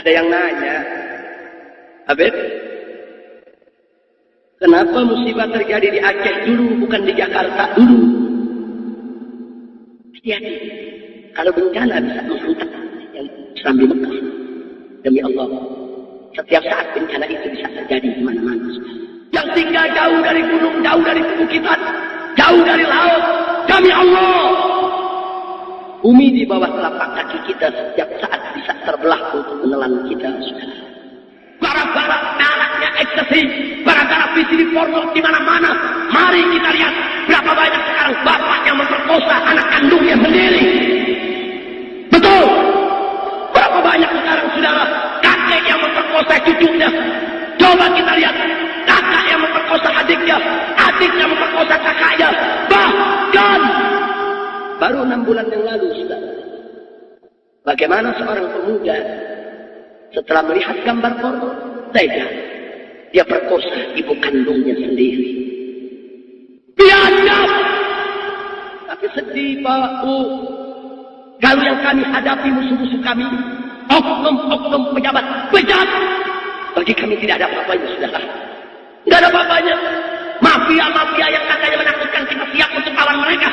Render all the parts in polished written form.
Ada yang nanya, Habib, kenapa musibah terjadi di Aceh dulu, bukan di Jakarta dulu? Hati-hati, kalau bencana bisa menghantam yang Islam di Mekah. Demi Allah, setiap saat bencana itu bisa terjadi di mana-mana. Yang tinggal jauh dari gunung, jauh dari pebukitan, jauh dari laut, demi Allah, bumi di bawah telapak kaki kita setiap saat bisa terbelah untuk menelan kita. Gara-gara naraknya ekstasi, gara-gara visi porno di mana-mana. Mari kita lihat berapa banyak sekarang bapak yang memperkosa anak kandungnya sendiri. Betul. Berapa banyak sekarang saudara kakek yang memperkosa cucunya. Coba kita lihat kakak yang memperkosa adiknya, adik yang memperkosa kakaknya. Bahkan baru 6 bulan yang lalu, saudara, bagaimana seorang pemuda setelah melihat gambar porno, tega dia perkosa ibu kandungnya sendiri. Biadab. Tapi sedih, Pak. Kalau yang kami hadapi musuh-musuh kami, oknum-oknum pejabat bejat, bagi kami tidak ada apa-apanya, saudara. Tidak ada apa-apanya. Mafia-mafia yang katanya menakutkan kita siap untuk lawan mereka.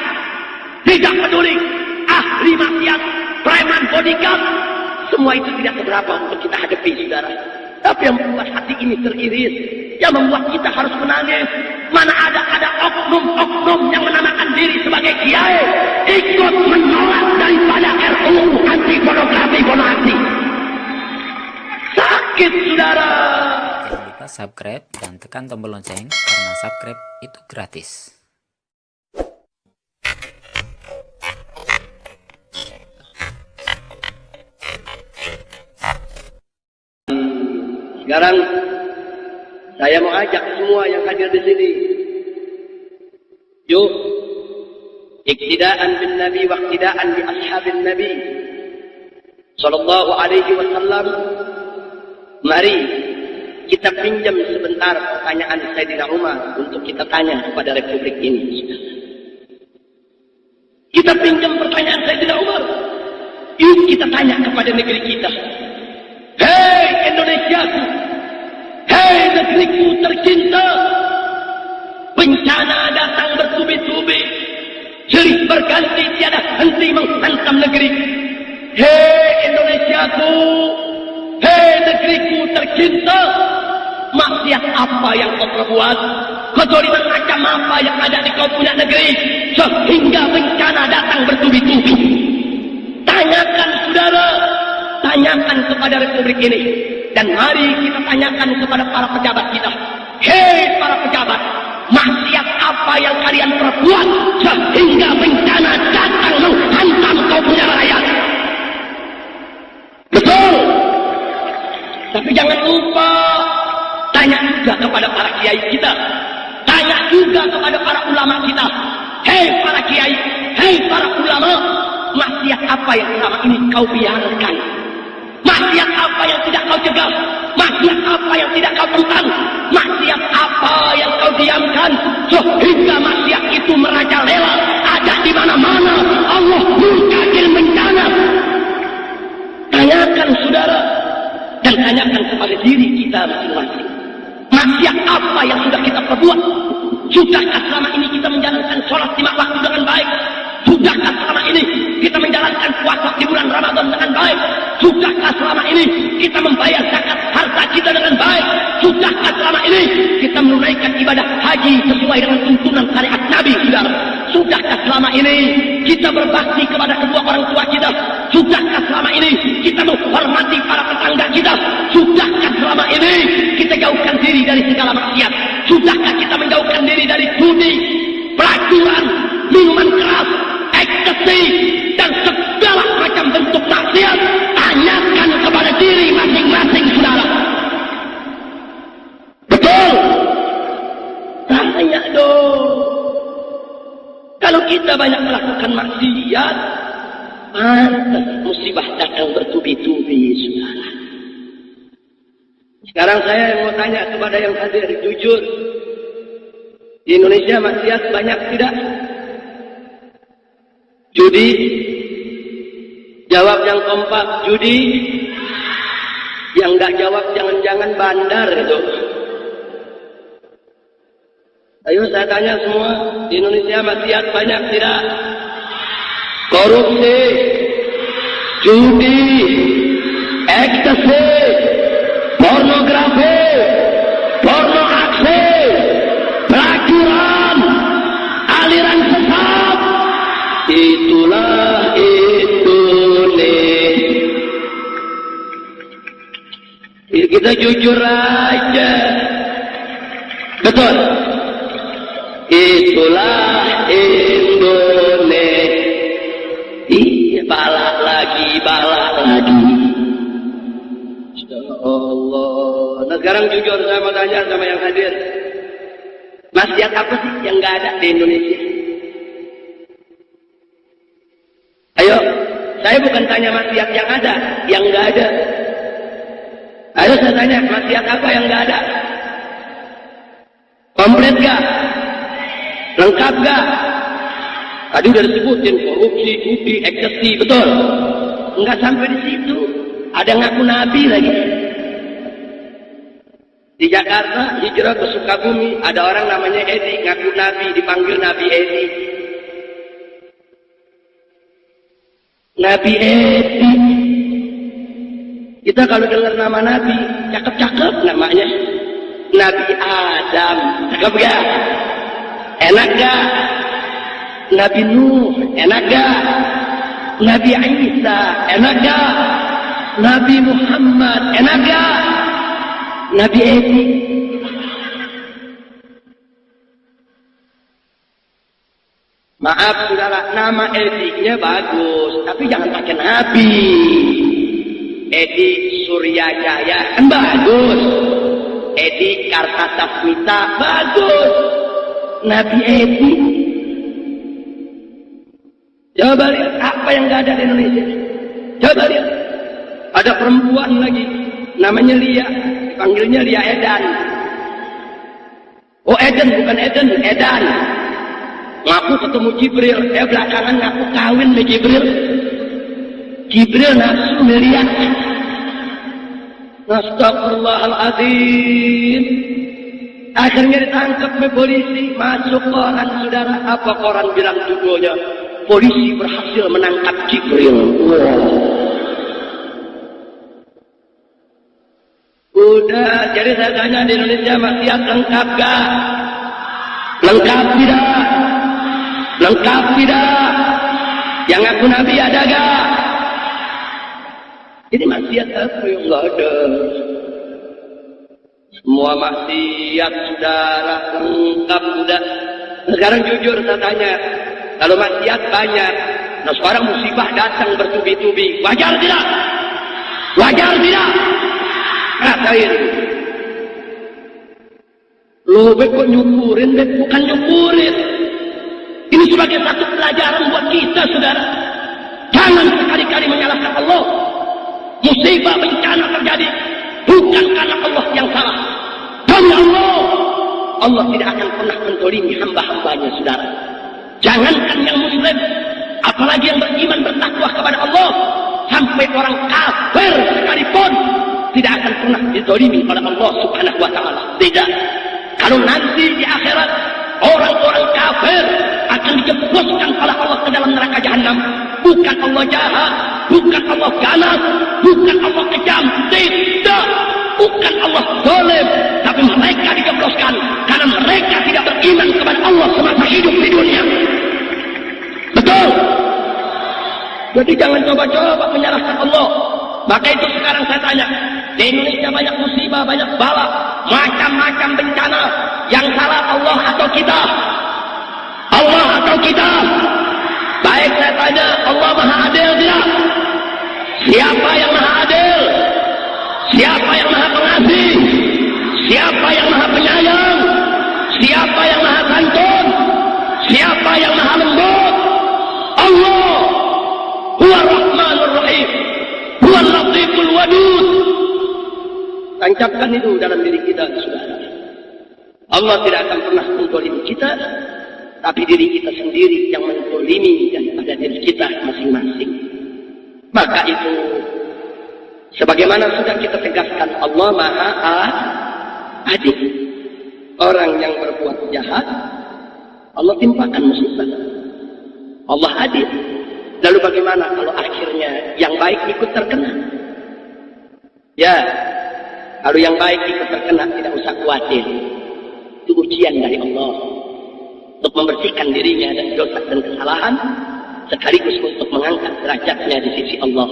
Tidak peduli. Ahli maksiat, preman, bodyguard, semua itu tidak seberapa untuk kita hadapi, saudara. Tapi yang membuat hati ini teriris, yang membuat kita harus menangis, mana ada oknum-oknum yang menamakan diri sebagai kiai, ikut menolak daripada RUU anti pornografi pornografi. Sakit, saudara. Jangan lupa subscribe dan tekan tombol lonceng karena subscribe itu gratis. Sekarang saya mau ajak semua yang hadir di sini. Yuk, iktidaan bin Nabi wa iktidaan bi ashabin Nabi sallallahu alaihi wasallam. Mari kita pinjam sebentar pertanyaan Sayyidina Umar untuk kita tanya kepada Republik ini. Kita pinjam pertanyaan Sayyidina Umar. Yuk kita tanya kepada negeri kita. Hei Indonesiaku, hei negeriku tercinta, bencana datang bertubi-tubi, silih berganti tiada henti menghantam negeri. Hei Indonesiaku, hei negeriku tercinta, maksiat apa yang kau perbuat, kezaliman macam apa yang ada di kau punya negeri, sehingga bencana datang bertubi-tubi. Tanyakan, saudara, tanyakan kepada Republik ini. Dan mari kita tanyakan kepada para pejabat kita. Hei para pejabat, maksiat apa yang kalian perbuat sehingga bencana datang menghantam kau punya rakyat? Betul. Tapi jangan lupa, tanya juga kepada para kiai kita. Tanya juga kepada para ulama kita. Hei para kiai, hei para ulama, maksiat apa yang selama ini kau biarkan? Maksiat apa yang tidak kau cegah? Maksiat apa yang tidak kau tentang? Maksiat apa yang kau diamkan sehingga maksiat itu merajalela ada di mana-mana? Allah murka bencana. Tanyakan, saudara, dan tanyakan kepada diri kita masing-masing. Maksiat apa yang sudah kita perbuat? Sudahkah selama ini kita menjalankan sholat 5 waktu dengan baik? Sudahkah selama ini kita menjalankan puasa di bulan Ramadan dengan baik? Sudahkah selama ini kita membayar zakat harta kita dengan baik? Sudahkah selama ini kita menunaikan ibadah haji sesuai dengan tuntunan syariat Nabi, saudara? Sudahkah selama ini kita berbakti kepada kedua orang tua kita? Sudahkah selama ini kita menghormati para tetangga kita? Sudahkah selama ini kita jauhkan diri dari segala maksiat? Sudahkah kita menjauhkan diri dari judi, pelacuran, minuman keras, ekstasi, dan segala macam bentuk maksiat? Tanyakan kepada diri masing-masing, saudara. Betul? Tanya dong. Kalau kita banyak melakukan maksiat, pantas musibah datang bertubi-tubi, saudara. Sekarang saya mau tanya kepada yang hadir, jujur, di Indonesia maksiat banyak tidak? Judi? Jawab yang kompak, judi. Yang nggak jawab jangan-jangan bandar itu. Ayo saya tanya semua, di Indonesia maksiat banyak tidak? Korupsi, judi, ekstasi, pornografi, porno aksi, pelacuran, aliran sesat. Itulah Indonesia. Kita jujur aja. Betul. Itulah Indonesia. Iya, balak lagi. Ya Allah. Nah sekarang jujur saya mau tanya sama yang hadir. Maksiat apa sih yang nggak ada di Indonesia? Ayo, saya bukan tanya maksiat yang ada, yang nggak ada. Ayo saya tanya, maksiat apa yang nggak ada? Komplit gak? Lengkap gak? Tadi udah disebutin korupsi, judi, ekstasi, betul? Enggak sampai di situ. Ada ngaku nabi lagi. Di Jakarta, hijrah ke Sukabumi, ada orang namanya Edi, ngaku nabi, dipanggil Nabi Edi. Nabi Edi. Kita kalau dengar nama Nabi, cakep-cakep namanya. Nabi Adam, cakep gak? Enak gak? Nabi Nuh, enak gak? Nabi Isa, enak gak? Nabi Muhammad, enak gak? Nabi Edi. Maaf saudara, nama Edi-nya bagus, tapi jangan pakai Nabi. Edi Suryajaya, kan bagus. Edi Kartasasmita, bagus. Nabi Edi. Coba lihat apa yang gak ada di Indonesia. Coba lihat. Ada perempuan lagi, namanya Lia, dipanggilnya Lia Edan. Oh Eden, bukan Eden, Edan. Ngaku ketemu Jibril, belakangan ngaku kawin sama Jibril. Jibril nafsu Lia. Astagfirullahaladzim. Akhirnya ditangkap oleh polisi, masuk koran saudara. Apa koran bilang judulnya? Polisi berhasil menangkap Jibril. Wow. Udah, jadi saya tanya di Indonesia maksiat lengkap gak? Lengkap tidak? Lengkap tidak? Yang ngaku Nabi ada gak? Jadi maksiat apa yang gak ada? Semua maksiat saudara lengkap udah. Sekarang jujur saya tanya, kalau maksiat banyak, nah sekarang musibah datang bertubi-tubi, wajar tidak? Wajar tidak? Rasain. Lo kok nyukurin, bukan nyukurin. Ini sebagai satu pelajaran buat kita, saudara. Jangan sekali-kali menyalahkan Allah. Musibah bencana terjadi bukan karena Allah yang salah. Demi Allah, Allah tidak akan pernah mentolimi hamba-hambanya, saudara. Jangankan yang muslim, apalagi yang beriman bertakwa kepada Allah, sampai orang kafir sekalipun tidak akan pernah ditolimi oleh Allah Subhanahu wa ta'ala. Tidak. Kalau nanti di akhirat orang-orang kafir akan dijebuskan oleh Allah ke dalam neraka jahanam, bukan Allah jahat, bukan Allah ganas, bukan Allah kejam, tidak, bukan Allah zalim, tapi mereka dijebloskan karena mereka tidak beriman kepada Allah semasa hidup di dunia. Betul. Jadi jangan coba-coba menyalahkan Allah. Maka itu sekarang saya tanya, di Indonesia banyak musibah, banyak bala, macam-macam bencana. Yang salah Allah atau kita? Allah atau kita? Baik saya tanya, Allah Maha Adil tidak? Siapa yang Maha Adil? Siapa yang Maha Pengasih? Siapa yang Maha Penyayang? Siapa yang Maha Santun? Siapa yang Maha Lembut? Allah. Huwa Rahmanur Rahim. Huwa Latiful Wadud. Tancapkan itu dalam diri kita, saudara. Allah tidak akan pernah menzalimi kita, tapi diri kita sendiri yang menzalimi daripada diri kita masing-masing. Maka itu, sebagaimana sudah kita tegaskan Allah maha adil. Orang yang berbuat jahat, Allah timpakan musibah. Allah adil. Lalu bagaimana kalau akhirnya yang baik ikut terkena? Ya, kalau yang baik ikut terkena, tidak usah khawatir. Itu ujian dari Allah untuk membersihkan dirinya dari dosa dan kesalahan, sekaligus untuk mengangkat derajatnya di sisi Allah.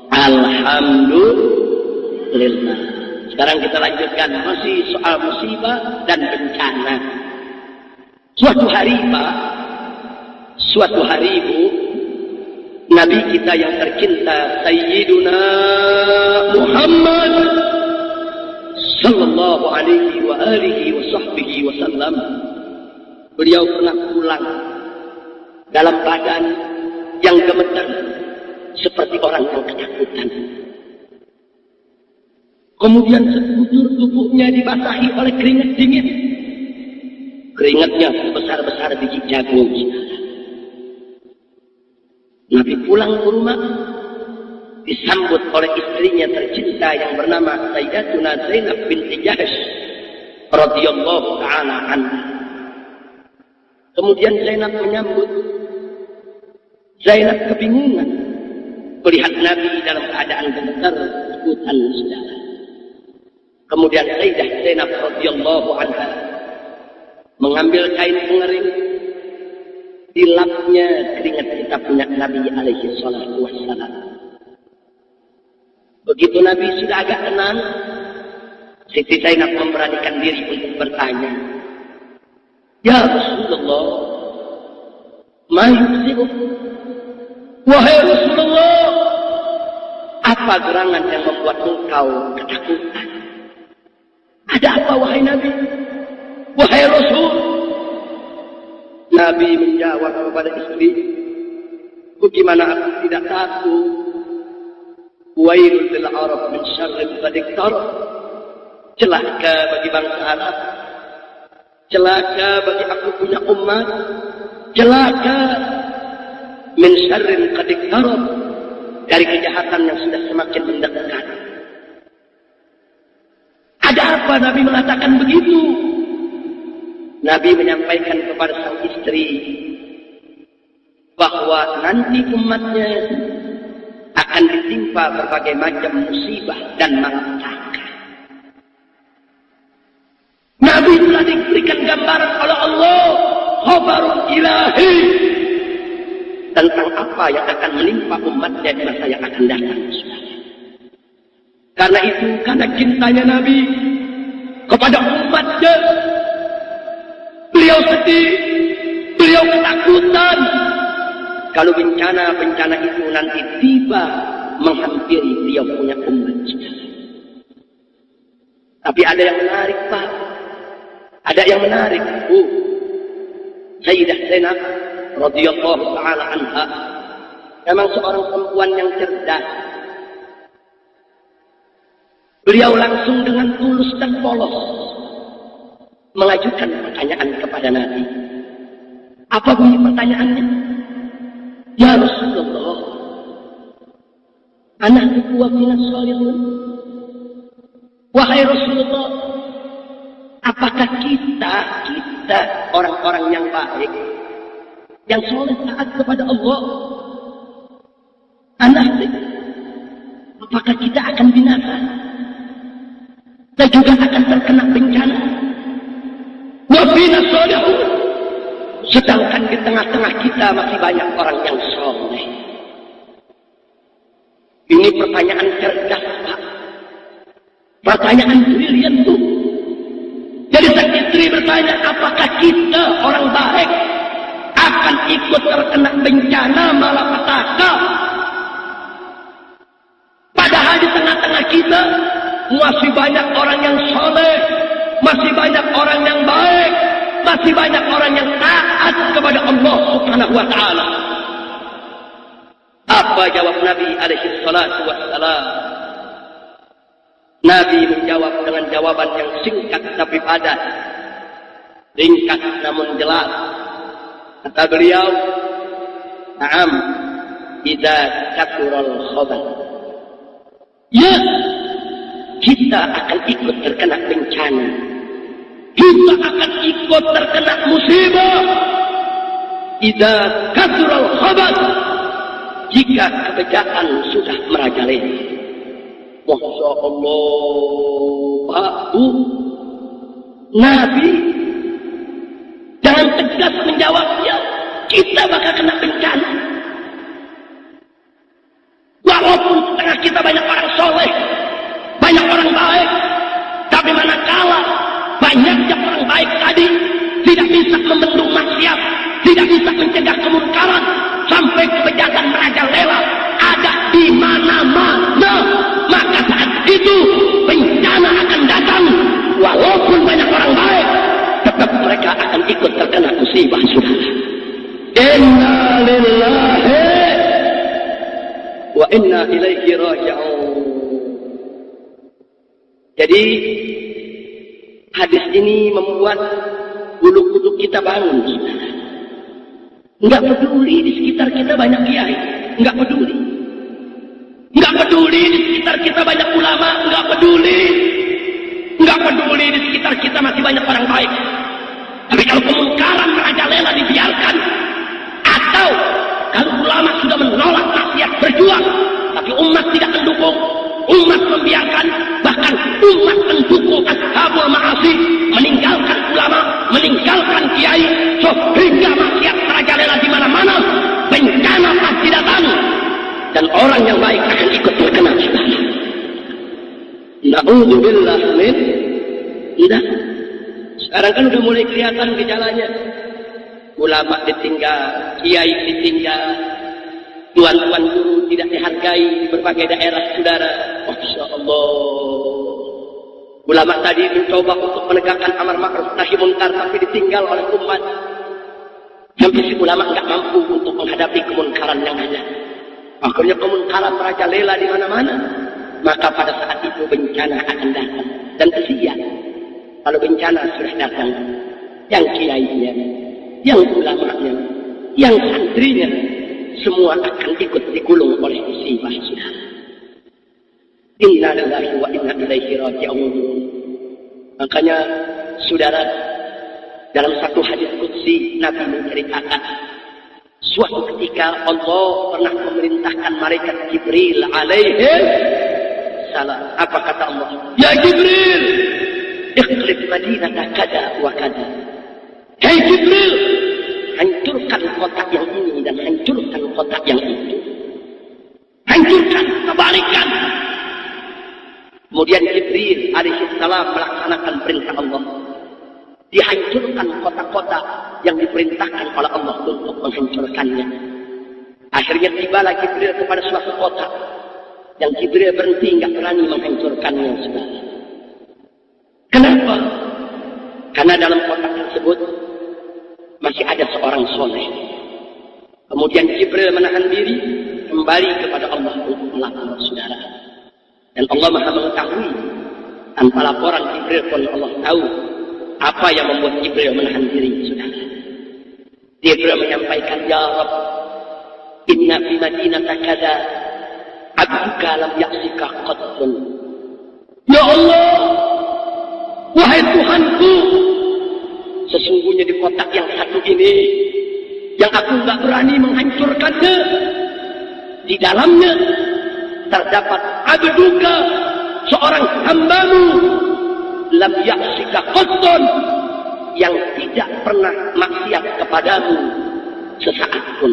Alhamdulillah. Sekarang kita lanjutkan masih soal musibah dan bencana. Suatu hari Pak, suatu hari Ibu, Nabi kita yang tercinta Sayyiduna Muhammad sallallahu alaihi wa alihi wa sahbihi wasallam, beliau pernah pulang dalam keadaan yang gemetar seperti orang yang ketakutan. Kemudian sekujur tubuhnya dibasahi oleh keringat dingin. Keringatnya sebesar-besar biji jagung. Nabi pulang ke rumah, disambut oleh istrinya tercinta yang bernama Sayyidatuna Zainab binti Jahsh radhiyallahu ta'ala anha. Kemudian Zainab menyambut. Zainab kebingungan melihat Nabi dalam keadaan gemetar, ketakutan saudara. Kemudian Sayyidah Zainab radhiyallahu anha mengambil kain pengering, dilapnya keringat kita punya Nabi alaihi salatu wassalam. Begitu Nabi sudah agak tenang, Siti Zainab memberanikan diri untuk bertanya, "Ya Rasulullah, ma yusibuh?" Wahai Rasulullah, apa gerangan yang membuat engkau ketakutan? Ada apa wahai Nabi? Wahai Rasul? Nabi menjawab kepada istri, bagaimana aku tidak takut? Wailul lil Arab min syarrin qad iqtarab. Celaka bagi bangsa Arab. Celaka bagi aku punya umat. Celaka min syarrin qad iqtarab, dari kejahatan yang sudah semakin mendekat. Ada apa Nabi mengatakan begitu? Nabi menyampaikan kepada sang istri bahwa nanti umatnya akan ditimpa berbagai macam musibah dan malapetaka. Nabi telah diberikan gambaran oleh Allah, khabarun ilahi, tentang apa yang akan menimpa umatnya di masa yang akan datang. Karena itu, karena cintanya Nabi kepada umatnya, beliau sedih, beliau ketakutan kalau bencana-bencana itu nanti tiba menghampiri beliau punya umat. Tapi ada yang menarik Pak, ada yang menarik. Sayyidah Zainab radhiyallahu ta'ala anha memang seorang perempuan yang cerdas. Beliau langsung dengan tulus dan polos mengajukan pertanyaan kepada Nabi. Apa bunyi pertanyaannya? Ya Rasulullah, anak wa minas salihin. Wahai Rasulullah, apakah kita orang-orang yang baik, yang soleh taat kepada Allah, anak, apakah kita akan binasa dan juga akan terkena bencana? Wa minas salihin, sedangkan di tengah-tengah kita masih banyak orang yang soleh. Ini pertanyaan cerdas Pak, pertanyaan brilian tuh. Jadi sang istri bertanya, apakah kita orang baik akan ikut terkena bencana malapetaka? Padahal di tengah-tengah kita masih banyak orang yang soleh, masih banyak orang yang baik, masih banyak orang yang taat kepada Allah Subhanahu wa ta'ala. Apa jawab Nabi alaihi salatu wassalam? Nabi menjawab dengan jawaban yang singkat tapi padat, ringkas namun jelas. Kata beliau, "Na'am, idza kathural khabath." Ya, kita kita akan ikut terkena bencana. Kita akan ikut terkena musibah. Idza kathural khabath, jika kebejaan sudah merajalela. Masya Allah, Pak, Bu, Nabi jangan tegas menjawabnya. Kita bakal kena bencana. Walaupun tengah kita banyak orang soleh, banyak orang baik, tapi manakala banyaknya orang baik tadi tidak bisa membendung maksiat, tidak bisa mencegah kemungkaran, sampai kebejatan merajalela ada di mana-mana, maka saat itu bencana akan datang. Walaupun banyak orang baik, tetap mereka akan ikut terkena musibah, saudara. Inna lillahi wa inna ilaihi raji'un. Jadi hadis ini membuat bulu kuduk kita bangun. Enggak peduli di sekitar kita banyak kiai, enggak peduli. Enggak peduli di sekitar kita banyak ulama, enggak peduli. Enggak peduli di sekitar kita masih banyak orang baik. Tapi kalau kemungkaran merajalela dibiarkan, atau kalau ulama sudah menolak maksiat berjuang, tapi umat tidak mendukung, umat membiarkan, bahkan umat mendukung ashabul ma'asi, meninggalkan ulama, meninggalkan kiai, sehingga maksiat merajalela di mana-mana, bencana pasti datang, dan orang yang baik akan ikut terkena. Na'udzubillah min tidak. Sekarang kan udah mulai kelihatan gejalanya. Ulama ditinggal, kiai ditinggal, tuan-tuan guru tidak dihargai di berbagai daerah, saudara. Masya Allah. Ulama tadi mencoba untuk menegakkan amar ma'ruf nahi munkar, tapi ditinggal oleh umat. Sampai si ulama nggak mampu untuk menghadapi kemunkaran yang ada. Akhirnya kemunkaran merajalela di mana-mana. Maka pada saat itu bencana akan datang. Dan kesian, kalau bencana sudah datang, yang kiainya, yang ulamanya, yang santrinya, semua akan ikut digulung oleh musibah, saudara. Inna lillahi wa inna ilaihi raji'un. Makanya, saudara, dalam satu hadis qudsi Nabi menceritakan, suatu ketika Allah pernah memerintahkan malaikat Jibril alaihi salam. Apa kata Allah? Ya Jibril, ikhlib madinata kada wa kada. Hei Jibril, hancurkan kota yang ini dan hancurkan kota yang itu. Hancurkan, kebalikan. Kemudian Jibril alaihissalam melaksanakan perintah Allah. Dihancurkan kota-kota yang diperintahkan oleh Allah untuk menghancurkannya. Akhirnya tibalah Jibril kepada suatu kota yang Jibril berhenti, nggak berani menghancurkannya, saudara. Kenapa? Karena dalam kota tersebut masih ada seorang soleh. Kemudian Jibril menahan diri, kembali kepada Allah untuk melapor, saudara. Dan Allah Maha mengetahui, tanpa laporan Jibril pun Allah tahu apa yang membuat Jibril menahan diri, saudara. Jibril menyampaikan, Ya Rabb, inna fi madinata kada abduka lam yaksika qattun. Ya Allah, wahai Tuhanku, sesungguhnya di kota yang satu ini, yang aku nggak berani menghancurkannya, di dalamnya terdapat abduka, seorang hambamu, lam yaksika qattun, yang tidak pernah maksiat kepadamu sesaat pun.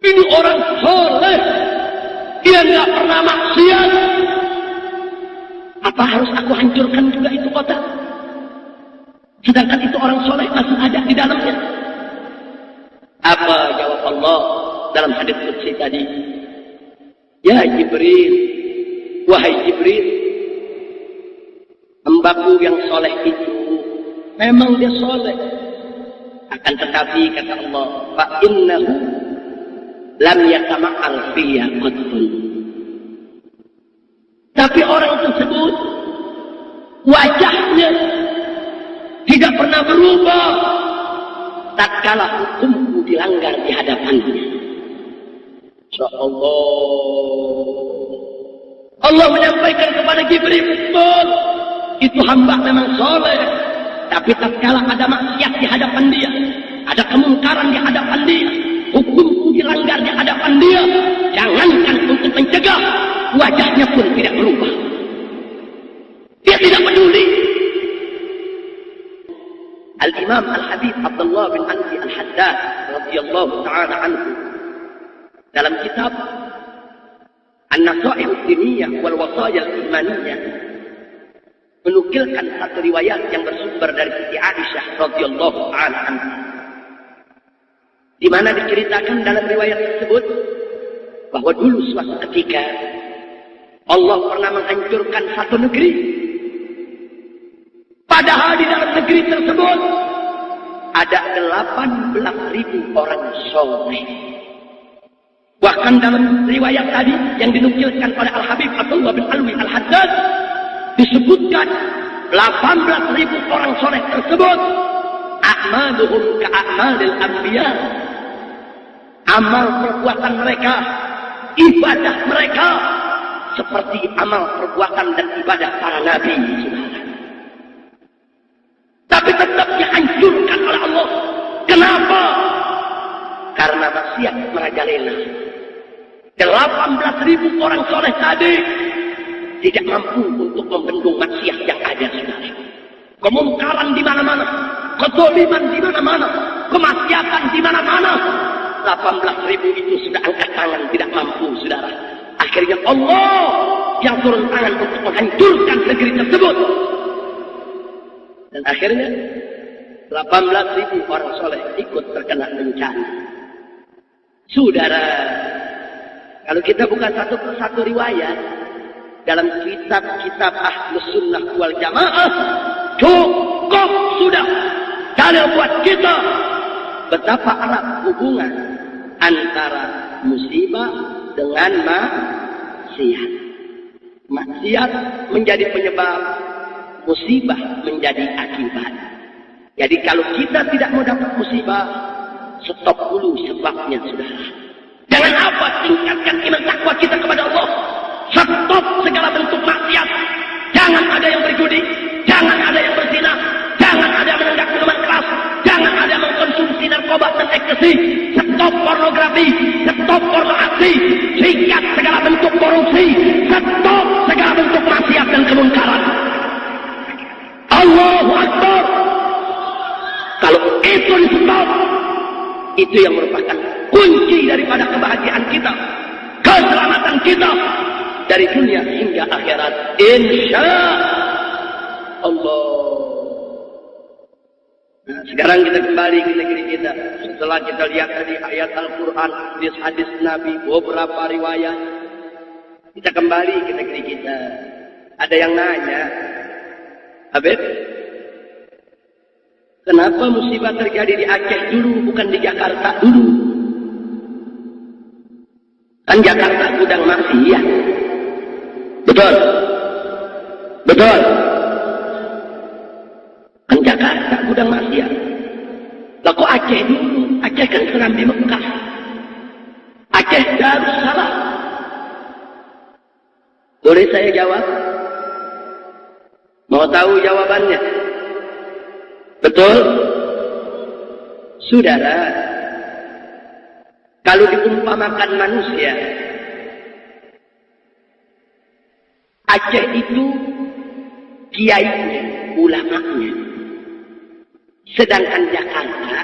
Ini orang soleh, dia nggak pernah maksiat. Apa harus aku hancurkan juga itu kota? Sedangkan itu orang soleh masih ada di dalamnya. Apa jawab Allah dalam hadis qudsi tadi? Ya Jibril, wahai Jibril, hambaku yang soleh itu memang dia soleh. Akan tetapi kata Allah, fa innahu lam yatama'al fiyya qattun. Tapi orang tersebut wajahnya tidak pernah berubah tatkala hukumku dilanggar di hadapannya. Insyaallah Allah menyampaikan kepada Jibril, betul. Itu hamba memang soleh. Tapi tatkala ada maksiat di hadapan dia, ada kemungkaran di hadapan dia, hukum dilanggar di hadapan dia, jangankan untuk mencegah, wajahnya pun tidak berubah. Dia tidak peduli. Al-Imam Al-Habib Abdullah bin Ansi Al-Haddad radhiyallahu ta'ala anhu dalam kitab An-Nasaih Ad-Diniyah wal Wasaya Al-Imaniyah menukilkan satu riwayat yang bersumber dari Siti Aisyah radhiyallahu ta'ala anha, di mana diceritakan dalam riwayat tersebut bahwa dulu suatu ketika Allah pernah menghancurkan satu negeri. Padahal di dalam negeri tersebut ada 18.000 orang soleh. Bahkan dalam riwayat tadi yang dinukilkan oleh Al-Habib Abdullah bin Alwi Al-Haddad disebutkan 18.000 orang soleh tersebut a'maluhum ka'amalil anbiya. Amal perbuatan mereka, ibadah mereka seperti amal perbuatan dan ibadah para nabi. Tapi tetap dihancurkan oleh Allah. Kenapa? Karena maksiat merajalela. 18.000 orang soleh tadi tidak mampu untuk membendung maksiat yang ada, saudara. Kemungkaran di mana-mana, kezaliman di mana-mana, kemaksiatan di mana-mana. 18.000 itu sudah angkat tangan, tidak mampu, saudara. Akhirnya Allah yang turun tangan untuk menghancurkan negeri tersebut. Dan akhirnya 18.000 orang soleh ikut terkena bencana. Saudara, kalau kita buka satu persatu riwayat dalam kitab-kitab Ahlus Sunnah wal Jamaah, cukup sudah dalil buat kita betapa erat hubungan antara musibah dengan maksiat. Maksiat menjadi penyebab, musibah menjadi akibat. Jadi kalau kita tidak mau dapat musibah, stop dulu sebabnya, saudara. Jangan apa, tingkatkan iman takwa kita kepada Allah. Stop segala bentuk maksiat. Jangan ada yang berjudi, jangan ada yang berzina, jangan ada yang menenggak minuman keras, jangan ada yang mengkonsumsi narkoba dan ekstasi. Stop pornografi, stop porno aksi, singkat segala bentuk korupsi, stop segala bentuk maksiat dan kemungkaran. Allahu Akbar. Kalau itu di-stop, itu yang merupakan kunci daripada kebahagiaan kita, keselamatan kita dari dunia hingga akhirat, insya Allah. Nah, sekarang kita kembali ke negeri kita. Setelah kita lihat tadi ayat Al-Quran, hadis Nabi, beberapa riwayat, kita kembali ke negeri kita. Ada yang nanya, Habib, kenapa musibah terjadi di Aceh dulu, bukan di Jakarta dulu? Kan Jakarta gudang maksiat. Betul? Betul? Kan Jakarta gudang maksiat. Lah kok Aceh dulu? Aceh kan Serambi Mekah. Aceh Darussalam. Boleh saya jawab? Mau tahu jawabannya? Betul? Saudara, kalau diumpamakan manusia, Aceh itu kiainya, ulamanya. Sedangkan Jakarta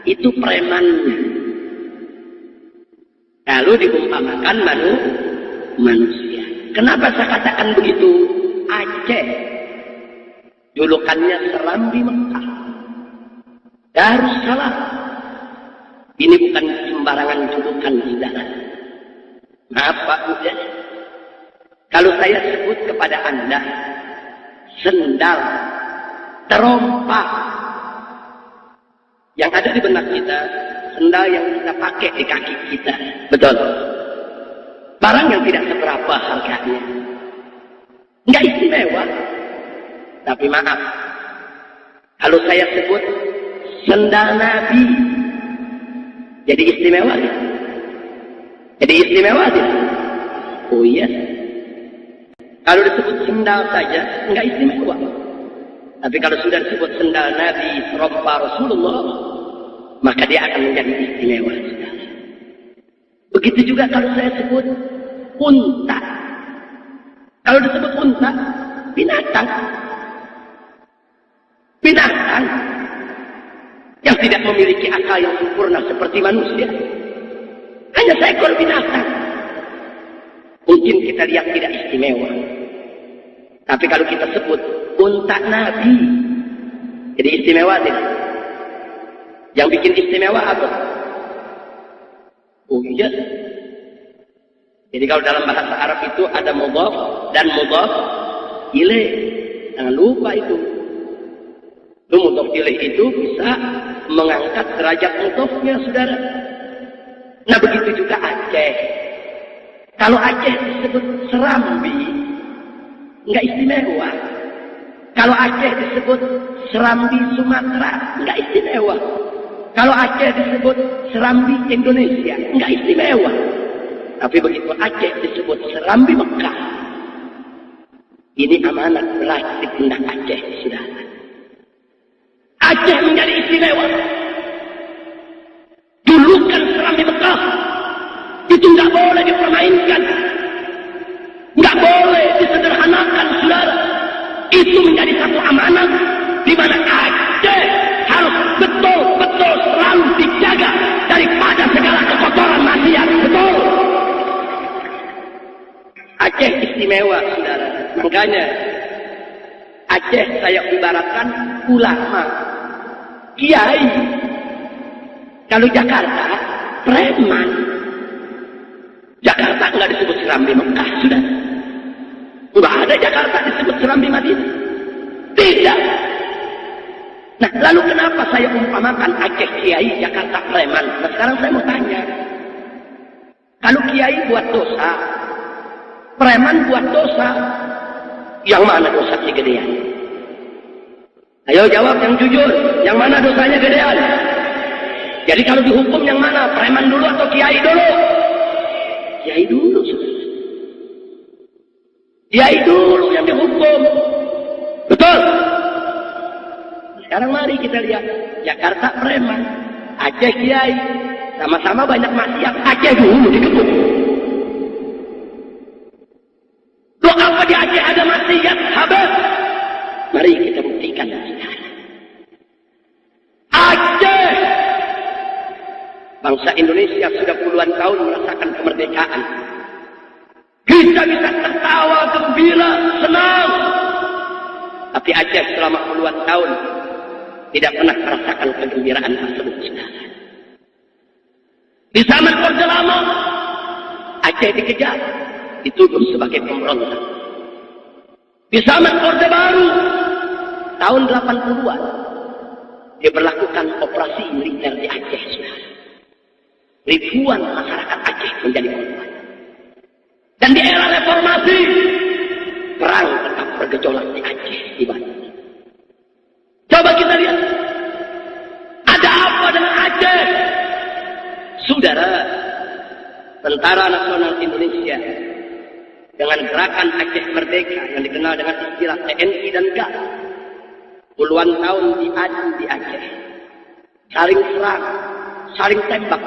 itu premannya. Kalau diumpamakan manusia. Kenapa saya katakan begitu? Aceh julukannya Serambi Mekah, Darussalam. Ini bukan sembarangan julukan, saudara. Maaf Pak Udah, kalau saya sebut kepada Anda sendal, terompak yang ada di benak kita, sendal yang kita pakai di kaki kita, betul? Barang yang tidak seberapa harganya, nggak istimewa. Tapi maaf, kalau saya sebut sendal Nabi, jadi istimewa dia. Jadi istimewa dia. Oh iya. Kalau disebut sendal saja, enggak istimewa. Tapi kalau sudah disebut sendal Nabi, serompa Rasulullah, maka dia akan menjadi istimewa. Begitu juga kalau saya sebut unta. Kalau disebut unta, binatang. Binatang yang tidak memiliki akal yang sempurna seperti manusia. Hanya seekor binatang. Mungkin kita lihat tidak istimewa. Tapi kalau kita sebut unta Nabi, jadi istimewa tidak? Yang bikin istimewa apa? Oh iya. Jadi kalau dalam bahasa Arab itu ada mudhaf dan mudhaf ilaih. Jangan lupa itu. Mudhaf ilaih itu bisa mengangkat derajat mudhafnya, saudara. Nah begitu juga Aceh. Kalau Aceh disebut Serambi, enggak istimewa. Kalau Aceh disebut Serambi Sumatera, enggak istimewa. Kalau Aceh disebut Serambi Indonesia, enggak istimewa. Tapi begitu Aceh disebut Serambi Mekah, ini amanat berat di pundak Aceh, saudara. Aceh menjadi istimewa. Dulukan Serambi Mekah itu nggak boleh dipermainkan, nggak boleh disederhanakan, saudara. Itu menjadi satu amanat di mana Aceh harus betul-betul selalu dijaga daripada segala kekotoran maksiat. Betul. Aceh istimewa, saudara. Makanya Aceh saya ibaratkan ulama, kiai. Kalau Jakarta preman. Jakarta nggak disebut Serambi Mekah, sudah. Nggak ada Jakarta disebut Serambi Madinah. Tidak. Nah, lalu kenapa saya umpamakan Aceh kiai, Jakarta preman? Nah, sekarang saya mau tanya. Kalau kiai buat dosa, preman buat dosa, yang mana dosanya gedean? Ayo jawab yang jujur, yang mana dosanya gedean? Jadi kalau dihukum yang mana? Preman dulu atau kiai dulu? Kiai dulu, saudara. Kiai dulu yang dihukum. Betul? Sekarang mari kita lihat. Jakarta preman, Aceh kiai. Sama-sama banyak maksiat. Aceh dulu dikebut. Loh apa di Aceh ada maksiat? Habis. Mari kita buktikan sekarang. Aceh. Bangsa Indonesia sudah puluhan tahun merasakan kemerdekaan. Kita bisa tertawa, gembira, senang. Tapi Aceh selama puluhan tahun tidak pernah merasakan kegembiraan tersebut. Di zaman Orde Lama, Aceh dikejar, dituduh sebagai pemberontak. Di zaman Orde Baru, tahun 80-an, diberlakukan operasi militer di Aceh. Ribuan masyarakat Aceh menjadi korban. Dan di era reformasi, perang tetap bergejolak di Aceh, di Banten. Coba kita lihat, ada apa dengan Aceh? Saudara, Tentara Nasional Indonesia dengan gerakan Aceh Merdeka yang dikenal dengan istilah TNI dan GAT, puluhan tahun diadu di Aceh, saling serang, saling tembak,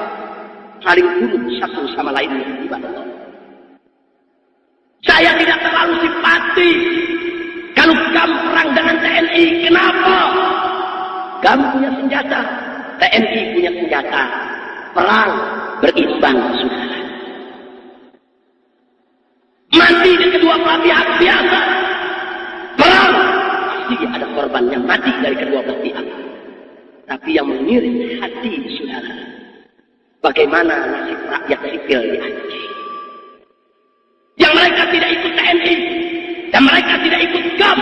saling bunuh satu sama lainnya di Banten. Saya tidak terlalu simpati kalau GAM perang dengan TNI. Kenapa? GAM punya senjata, TNI punya senjata. Perang berimbang, saudara. Mati di kedua belah pihak biasa. Perang pasti ada korban yang mati dari kedua belah pihak. Tapi yang mengiris hati, saudara, bagaimana nasib rakyat sipil di Aceh? Yang mereka tidak ikut TNI dan mereka tidak ikut GAM.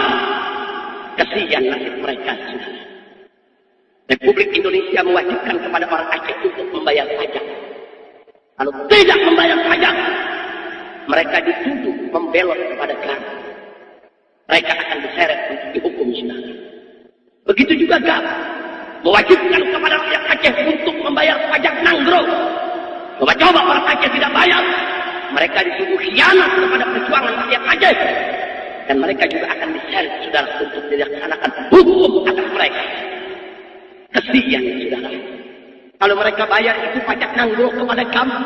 Kesian nasib mereka, saudara. Republik Indonesia mewajibkan kepada orang Aceh untuk membayar pajak. Kalau tidak membayar pajak, mereka dituduh membelot kepada GAM. Mereka akan diseret untuk dihukum, saudara. Begitu juga GAM mewajibkan kepada rakyat Aceh untuk membayar pajak Nanggro. Coba-coba orang Aceh tidak bayar, mereka dituduh khianat kepada perjuangan rakyat Aceh. Dan mereka juga akan diseret, saudara, untuk dilaksanakan hukum atas mereka. Kesian, saudara. Kalau mereka bayar itu pajak nanggung kepada kamu.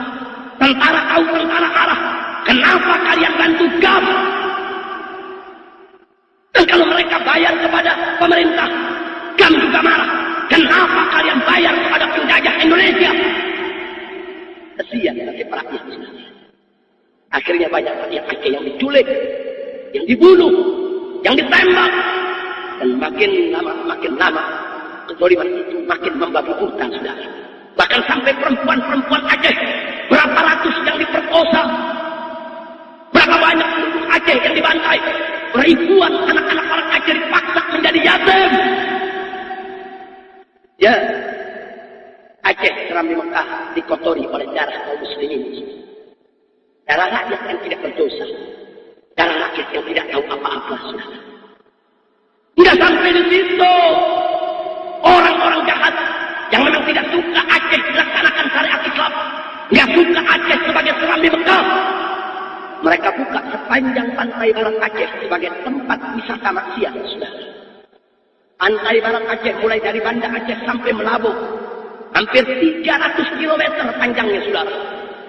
Tentara kau, tentara arah. Kenapa kalian bantu kamu? Dan kalau mereka bayar kepada pemerintah, kamu juga marah. Kenapa kalian bayar kepada penjajah Indonesia? Kesian nasib rakyat, saudara. Akhirnya banyak rakyat Aceh yang diculik, yang dibunuh, yang ditembak. Dan makin lama, kezaliman itu makin membabi buta, saudara. Bahkan sampai perempuan-perempuan Aceh, berapa ratus yang diperkosa, berapa banyak penduduk Aceh yang dibantai, ribuan anak-anak orang Aceh dipaksa menjadi yatim. Ya, Aceh Serambi Mekah dikotori oleh darah kaum muslimin. Darah rakyat yang tidak berdosa, darah rakyat yang tidak tahu apa-apa, saudara. Tidak sampai di situ, orang-orang jahat yang memang tidak suka Aceh dilaksanakan syariat Islam, tidak suka Aceh sebagai Serambi Mekah, mereka buka sepanjang pantai barat Aceh sebagai tempat wisata maksiat, saudara. Pantai barat Aceh mulai dari Banda Aceh sampai Melabuh, hampir 300 km panjangnya, saudara.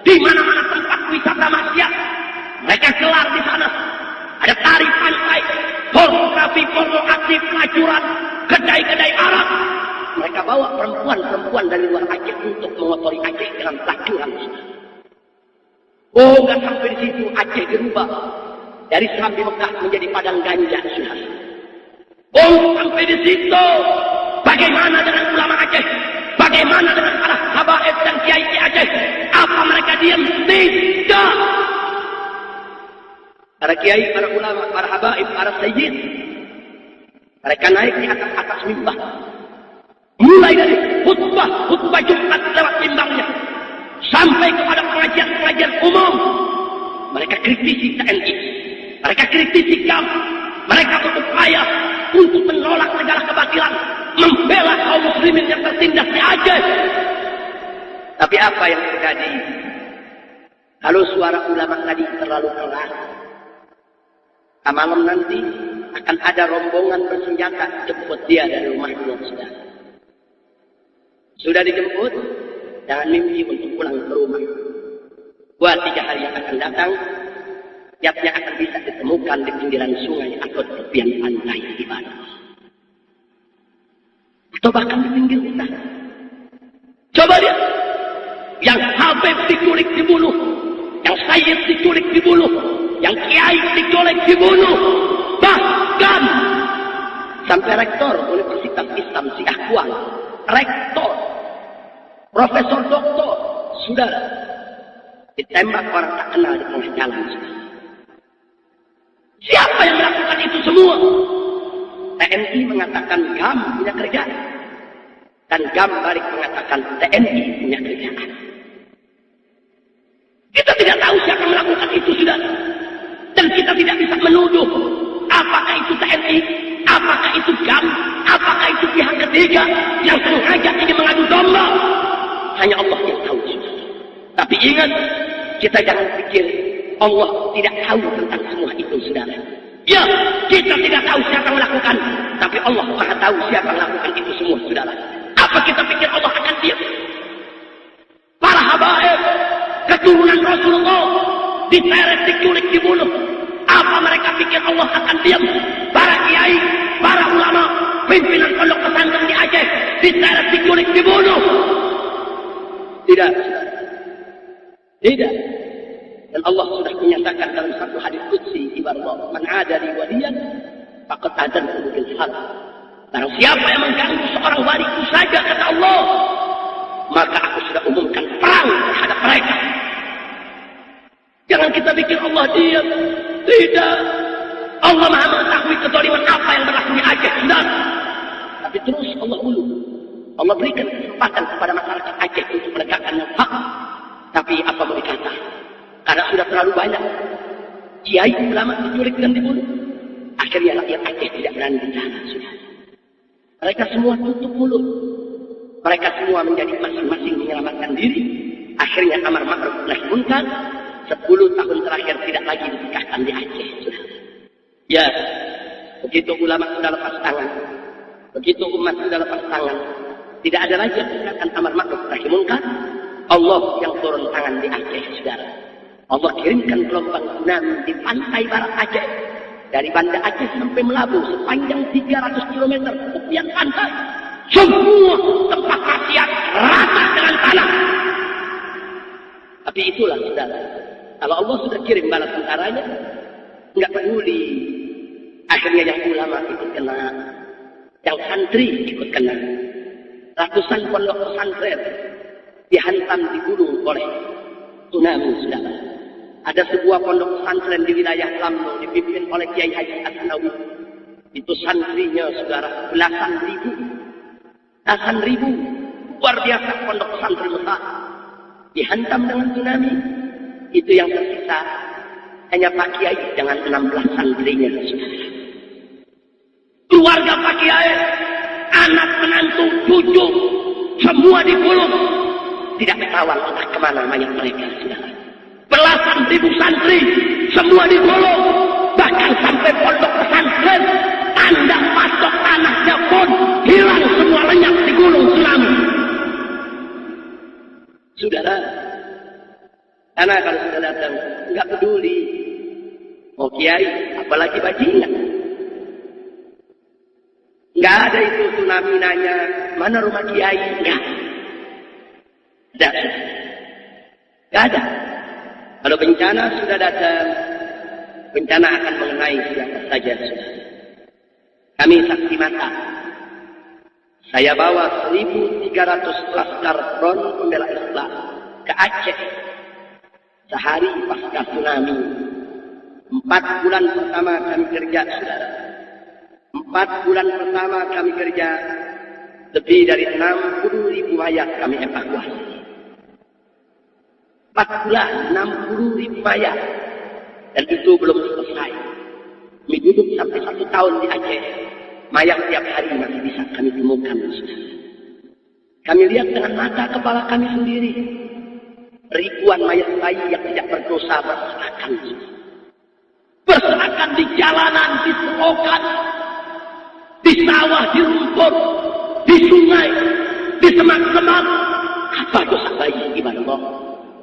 Di mana-mana tempat wisata maksiat, mereka gelar di sana. Ada tari pantai, pornografi, porno aktif, pelacuran, kedai-kedai Arab. Mereka bawa perempuan-perempuan dari luar Aceh untuk mengotori Aceh dalam pelacuran. Oh, nggak sampai di situ, Aceh dirubah dari Serambi Mekah menjadi padang ganja, saudara. Oh, sampai di situ, bagaimana dengan ulama Aceh? Bagaimana dengan para habaib dan kiai Aceh? Apa mereka diam? Tidak. Para kiai, para ulama, para habaib, para sayyid, mereka naik di atas mimbar. Mulai dari khutbah Jumat lewat mimbangnya, sampai kepada pengajian umum. Mereka kritisi TNI, mereka kritisi KAM, mereka berupaya untuk menolak segala kebatilan, membela kaum muslimin yang tertindas di Aceh. Tapi apa yang terjadi? Kalau suara ulama tadi terlalu keras, malam nanti akan ada rombongan bersenjata jemput dia dari rumahnya, saudara. Sudah dijemput, jangan mimpi untuk pulang ke rumah. Buat 3 hari yang akan datang, tiapnya akan bisa ditemukan di pinggiran sungai atau tepian pantai di Bandung. Atau bahkan di pinggir hutan. Coba lihat, yang Habib diculik dibunuh, yang Sayyid diculik dibunuh, yang Kiai diculik dibunuh, bahkan sampai rektor Universitas Islam Syiah Kuala, rektor, profesor doktor, sudah ditembak orang tak kenal di tengah jalan. Siapa yang melakukan itu semua? TNI mengatakan GAM punya kerjaan, dan GAM balik mengatakan TNI punya kerjaan. Kita tidak tahu siapa melakukan itu, sudah, dan kita tidak bisa menuduh apakah itu TNI, apakah itu GAM, apakah itu pihak ketiga yang sengaja ingin mengadu domba. Hanya Allah yang tahu. Tapi ingat, kita jangan pikir Allah tidak tahu tentang semua itu, saudara. Ya, kita tidak tahu siapa yang melakukan, tapi Allah Maha tahu siapa yang melakukan itu semua, saudara. Apa kita pikir Allah akan diam? Para habaib, keturunan Rasulullah, diseret, diculik, dibunuh. Apa mereka pikir Allah akan diam? Para kiai, para ulama, pimpinan pondok pesantren di Aceh, diseret, diculik, dibunuh. Tidak. Tidak. Dan Allah sudah menyatakan dalam satu hadis qudsi, ibarat Allah, man adali waliyan faqad adantu bil harb. Barang siapa yang mengganggu seorang waliku saja, kata Allah, maka aku sudah umumkan perang terhadap mereka. Jangan kita pikir Allah diam. Tidak. Allah Maha mengetahui kezaliman apa yang berlaku di Aceh, sudah. Tapi terus Allah ulu. Allah berikan kesempatan kepada masyarakat Aceh untuk menegakkan yang hak. Tapi apa mau dikata? Karena sudah terlalu banyak kiai ulama diculik dan dibunuh, akhirnya rakyat Aceh tidak berani bicara, sudah. Mereka semua tutup mulut. Mereka semua menjadi masing-masing menyelamatkan diri. Akhirnya amar ma'ruf nahi munkar 10 tahun terakhir tidak lagi dinikahkan di Aceh, sudah. Ya, begitu ulama sudah lepas tangan, begitu umat sudah lepas tangan, tidak ada lagi yang akan amar ma'ruf nahi munkar. Allah yang turun tangan di Aceh, saudara. Allah kirimkan gelombang tsunami di pantai barat Aceh. Dari Banda Aceh sampai Melabu sepanjang 300 km tepian pantai. Semua tempat maksiat rata dengan tanah. Tapi itulah saudara. Kalau Allah sudah kirim bala tentaranya, nggak peduli. Akhirnya yang ulama ikut kena, yang santri ikut kena. Ratusan pondok pesantren dihantam, digulung oleh tsunami, saudara. Ada sebuah pondok pesantren di wilayah Lampung dipimpin oleh Kiai Haji Asnawi. Itu santrinya, saudara, belasan ribu. Luar biasa pondok pesantren besar. Dihantam dengan tsunami. Itu yang tersisa hanya Pak Kiai dengan 16 santrinya, saudara. Keluarga Pak Kiai, anak menantu, cucu, semua digulung. Tidak ketahuan entah kemana mayat mereka, saudara. Belasan ribu santri semua digulung. Bahkan sampai pondok pesantren, tanda patok tanahnya pun hilang semua, lenyap digulung tsunami. Saudara, karena kalau sudah datang nggak peduli mau kiai apalagi bajingan. Nggak ada itu tsunami nanya mana rumah kiai, nggak ada. Kalau bencana sudah datang, bencana akan mengenai siapa saja. Kami saksi mata. Saya bawa 1.300 laskar front pembela Islam ke Aceh sehari pasca tsunami. 4 bulan pertama kami kerja, saudara. 4 bulan pertama kami kerja, lebih dari 60.000 mayat kami evakuasi. 4 bulan, 60.000 mayat. Dan itu belum selesai. Kami duduk sampai 1 tahun di Aceh. Mayat tiap hari masih bisa kami temukan. Kami lihat dengan mata kepala kami sendiri. Ribuan mayat bayi yang tidak berdosa berserakan. Berserakan di jalanan, di selokan, di sawah, di rumput, di sungai, di semak-semak. Apa dosa bayi ibadah Allah?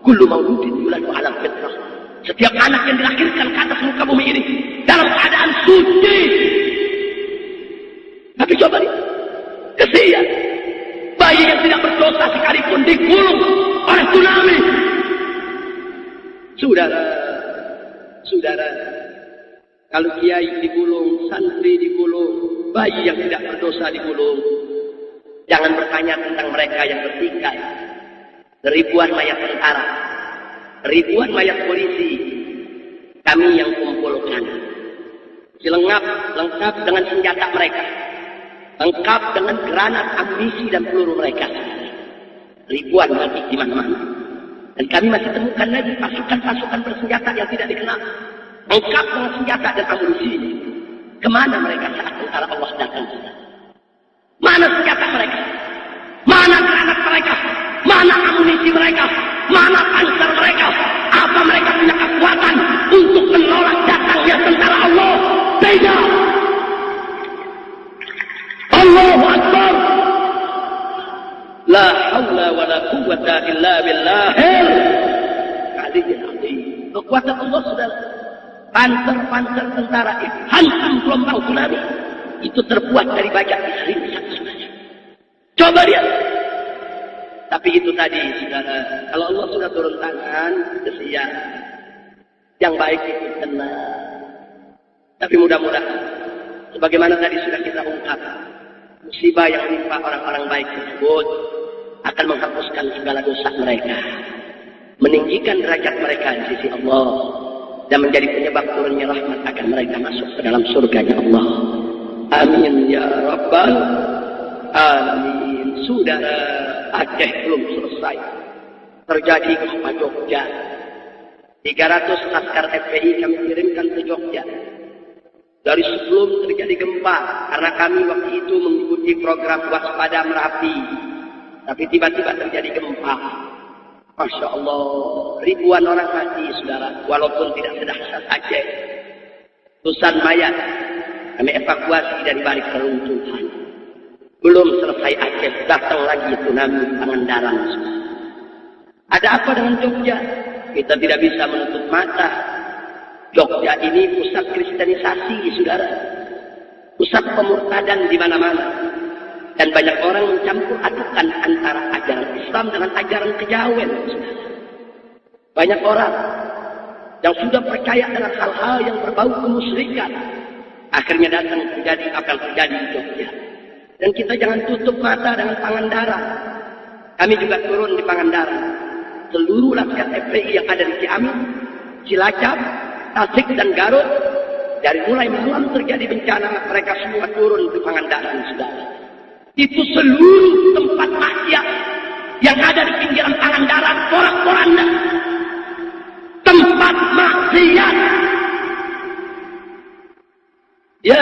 Kullu mauludin yuladu ala fitrah. Setiap anak yang dilahirkan ke atas muka bumi ini dalam keadaan suci. Tapi coba lihat, kesian. Bayi yang tidak berdosa sekalipun digulung oleh tsunami. Saudara, kalau kiai digulung, santri digulung, bayi yang tidak berdosa digulung, jangan bertanya tentang mereka yang bertikai. Ribuan mayat tentara, ribuan mayat polisi, kami yang kumpulkan. Lengkap dengan senjata mereka, lengkap dengan granat, amunisi dan peluru mereka. Ribuan mati di mana-mana. Dan kami masih temukan lagi pasukan-pasukan bersenjata yang tidak dikenal, lengkap dengan senjata dan amunisi. Kemana mereka saat tentara Allah datang? Mana senjata mereka? Mana granat mereka? Mana amunisi mereka? Mana panser mereka? Apa mereka punya kekuatan untuk menolak datangnya tentara Allah? Tidak. Allahu Akbar. La haula wa la quwwata illa billahil aliyyil azim. Kekuatan Allah sudah. Panser-panser tentara itu hantam gelombang tsunami. Itu terbuat dari baja Israel. Coba lihat. Tapi itu tadi, saudara, kalau Allah sudah turun tangan, kesian. Yang baik itu tenang. Tapi mudah-mudahan, sebagaimana tadi sudah kita ungkap, musibah yang menimpa orang-orang baik tersebut akan menghapuskan segala dosa mereka, meninggikan derajat mereka di sisi Allah, dan menjadi penyebab turunnya rahmat akan mereka masuk ke dalam surganya Allah. Amin ya Rabbal Alamin. Saudara, Aceh belum selesai. Terjadi gempa Jogja. 300 laskar FPI kami kirimkan ke Jogja. Dari sebelum terjadi gempa, karena kami waktu itu mengikuti program waspada Merapi. Tapi tiba-tiba terjadi gempa. Masya Allah, ribuan orang mati, saudara. Walaupun tidak sedahsyat Aceh. Ratusan mayat kami evakuasi dari balik reruntuhan. Belum selesai Aceh, datang lagi tsunami Pangandaran. Ada apa dengan Jogja? Kita tidak bisa menutup mata. Jogja ini pusat kristenisasi, saudara. Pusat pemurtadan di mana-mana. Dan banyak orang mencampur adukan antara ajaran Islam dengan ajaran kejawen. Banyak orang yang sudah percaya dengan hal-hal yang berbau kemusyrikan. Akhirnya datang terjadi apa yang terjadi di Jogja. Dan kita jangan tutup mata dengan Pangandaran. Kami juga turun di Pangandaran. Seluruh laskar FPI yang ada di Ciamis, Cilacap, Tasik dan Garut, dari mulai malam terjadi bencana, mereka semua turun di Pangandaran, saudara. Itu seluruh tempat maksiat yang ada di pinggiran Pangandaran, porak-poranda. Tempat maksiat. Ya,